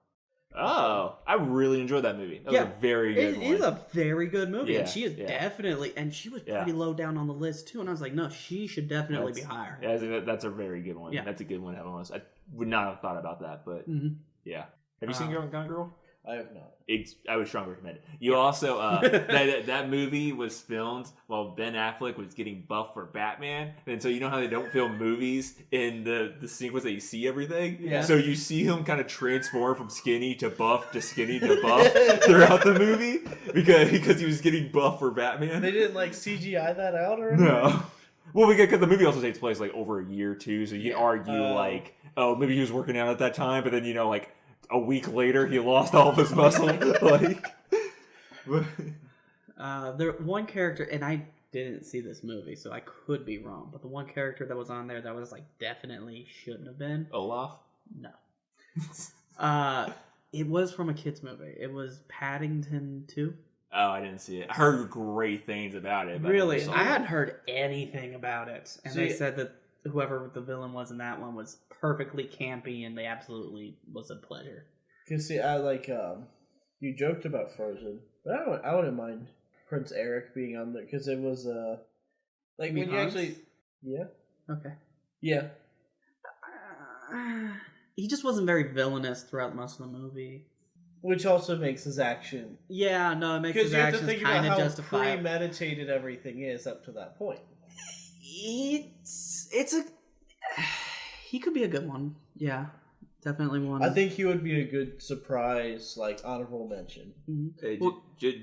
Oh, I really enjoyed that movie. That was a very good one. It is a very good movie, Yeah, and she is definitely, and she was pretty low down on the list too. And I was like, no, she should definitely be higher. Yeah, I think that's a very good one. Yeah. That's a good one to have on the list. I would not have thought about that, but yeah. Have you seen Gone Girl? I have not. I would strongly recommend it. You also that movie was filmed while Ben Affleck was getting buffed for Batman, and so you know how they don't film movies in the sequence that you see everything. Yeah. So you see him kind of transform from skinny to buff to skinny to buff throughout the movie because he was getting buffed for Batman. They didn't like CGI that out or anything? No. Well, because the movie also takes place like over a year too, so you can argue maybe he was working out at that time, but then like a week later he lost all of his muscle. There one character, and I didn't see this movie, so I could be wrong. But the one character that was on there that was like definitely shouldn't have been Olaf? No. It was from a kids movie. It was Paddington 2. Oh, I didn't see it. I heard great things about it. But Really? I I hadn't heard anything about it. And they said that whoever the villain was in that one was perfectly campy, and they absolutely was a pleasure. Because see, I you joked about Frozen, but I wouldn't mind Prince Eric being on there because it was when you Hans? actually Okay. yeah. He just wasn't very villainous throughout most of the movie. Which also makes his action. Yeah, no, it makes Because his you have to actions think about kind of how justifiable. premeditated everything is up to that point. He could be a good one. Yeah, definitely one. I think he would be a good surprise, honorable mention. Hey,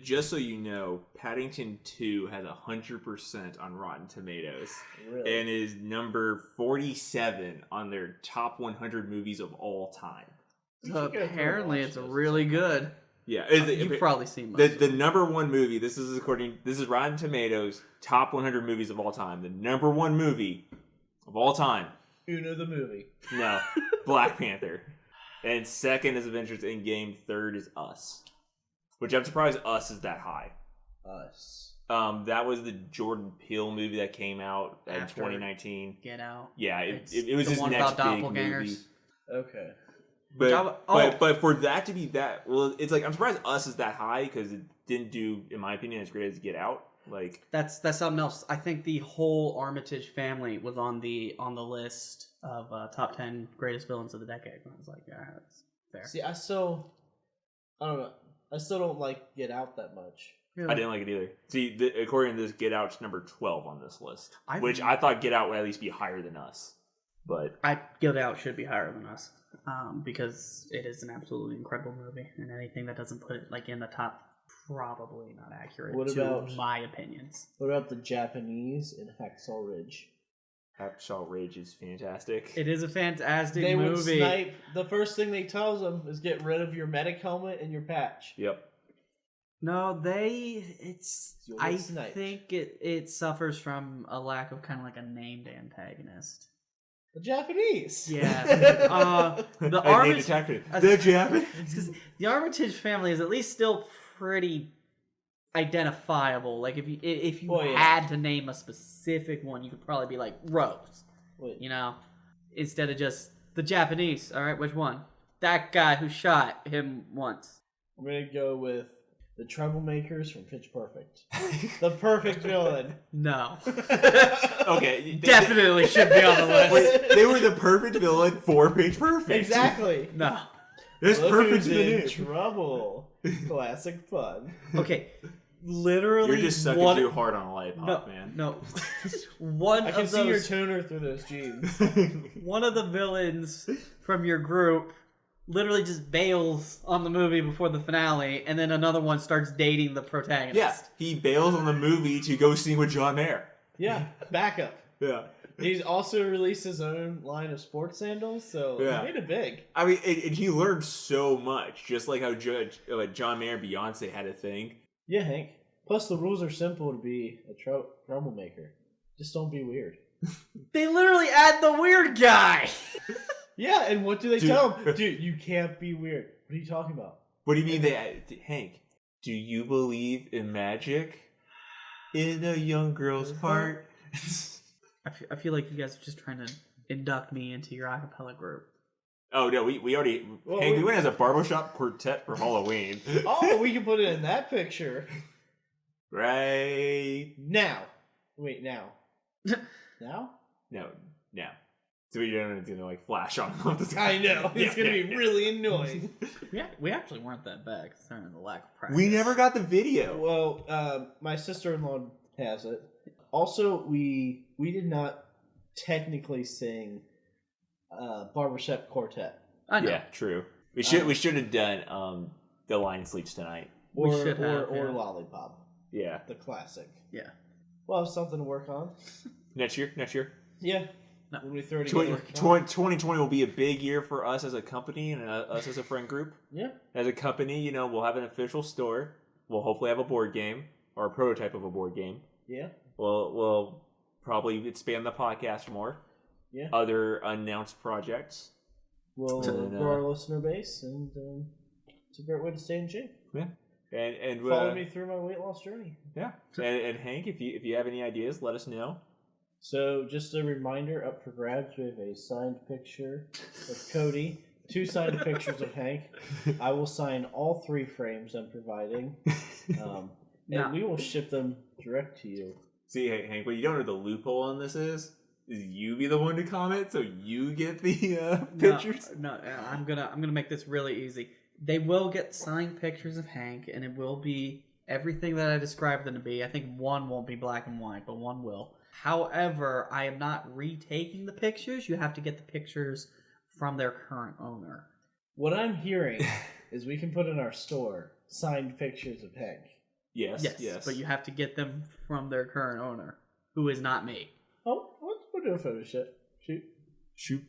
just so you know, Paddington 2 has 100% on Rotten Tomatoes. Really? And is number 47 on their top 100 movies of all time. So apparently it's really good. Yeah, You've probably seen most the number one movie. This is Rotten Tomatoes top 100 movies of all time. The number one movie of all time. Uno the movie. No, Black Panther. And second is Avengers Endgame. Third is Us. Which I'm surprised Us is that high. Us. That was the Jordan Peele movie that came out in After 2019. Get Out. Yeah, it was the his one next about big doppelgangers. movie. Okay. But for that to be that, well, it's like I'm surprised Us is that high because it didn't do, in my opinion, as great as Get Out. Like that's something else. I think the whole Armitage family was on the list of top 10 greatest villains of the decade. And I was like, yeah, that's fair. See, I don't know. I still don't like Get Out that much. I didn't like it either. See, according to this, Get Out's number 12 on this list, I which I thought Get Out would at least be higher than Us. But Get Out should be higher than Us because it is an absolutely incredible movie, and anything that doesn't put it like in the top, probably not accurate. What about my opinions? What about the Japanese in Hacksaw Ridge? Hacksaw Ridge is fantastic. It is a fantastic They movie. would snipe. The first thing they tells them is get rid of your medic helmet and your patch. Yep. No, You'll get I sniped. think it suffers from a lack of kind of like a named antagonist. The Japanese. Yeah. The Armitage. The Japanese. Because the Armitage family is at least still pretty identifiable. Like if you had to name a specific one, you could probably be like Rose. Wait. You know, instead of just the Japanese. All right, which one? That guy who shot him once. I'm gonna go with the Troublemakers from Pitch Perfect. The perfect villain. No. Okay. Definitely should be on the list. Wait, they were the perfect villain for Pitch Perfect. Exactly. No. It's Look perfect who's to the in name. trouble. Classic fun. Okay. Literally, You're just sucking too hard on a lollipop, man. No. One I can of see your those, toner through those jeans. one of the villains from your group literally just bails on the movie before the finale, and then another one starts dating the protagonist. Yeah, he bails on the movie to go sing with John Mayer. Yeah, backup. Yeah. He's also released his own line of sports sandals, so Yeah. he made it big. I mean, and he learned so much, just like how John Mayer and Beyonce had a thing. Yeah, Hank. Plus, the rules are simple to be a troublemaker. Just don't be weird. They literally add the weird guy. Yeah, and what do they tell him? Dude, you can't be weird. What are you talking about? What do you mean Hank, do you believe in magic? In a young girl's heart? I feel like you guys are just trying to induct me into your acapella group. Oh, no, we already... Well, Hank, we went as a barbershop quartet for Halloween. Oh, we can put it in that picture. Right... Now. Wait, now. Now? No. So we don't have to like flash on off the sky. I know. It's going to be really annoying. We actually weren't that bad considering the lack of practice. We never got the video. Well, my sister-in-law has it. Also, we did not technically sing Barbershop Quartet. I know. Yeah, true. We should have done The Lion Sleeps Tonight. Or, We should have, or yeah. Lollipop. Yeah. The classic. Yeah. We'll have something to work on. Next year. Yeah. No. When we throw together. 2020 will be a big year for us as a company and us as a friend group. Yeah. As a company, we'll have an official store. We'll hopefully have a board game or a prototype of a board game. Yeah. We'll probably expand the podcast more. Yeah. Other announced projects. We'll grow our listener base, and it's a great way to stay in shape. Yeah. And follow me through my weight loss journey. Yeah. And Hank, if you have any ideas, let us know. So, just a reminder, up for grabs, we have a signed picture of Cody, 2 signed pictures of Hank. I will sign all 3 frames I'm providing, and we will ship them direct to you. See, Hank, what you don't know the loophole on this is you be the one to comment, so you get the pictures. No, I'm gonna make this really easy. They will get signed pictures of Hank, and it will be everything that I described them to be. I think one won't be black and white, but one will. However, I am not retaking the pictures. You have to get the pictures from their current owner. What I'm hearing is we can put in our store signed pictures of Hank. Yes. But you have to get them from their current owner, who is not me. Oh, we'll do a photo shoot.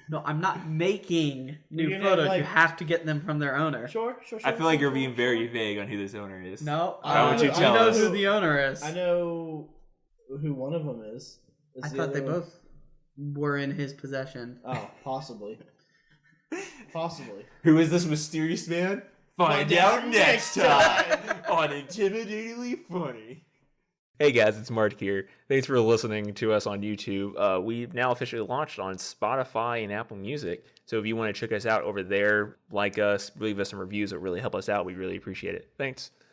No, I'm not making new You're photos. gonna, You have to get them from their owner. Sure. I feel like you're being very vague on who this owner is. No, Why don't you I tell know us? who the owner is. I know who one of them is. I thought they both were in his possession. Oh, possibly. Possibly. Who is this mysterious man? Find out next time on Intimidatingly Funny. Hey guys, it's Mark here. Thanks for listening to us on YouTube. We've now officially launched on Spotify and Apple Music. So if you want to check us out over there, like us, leave us some reviews that really help us out. We really appreciate it. Thanks.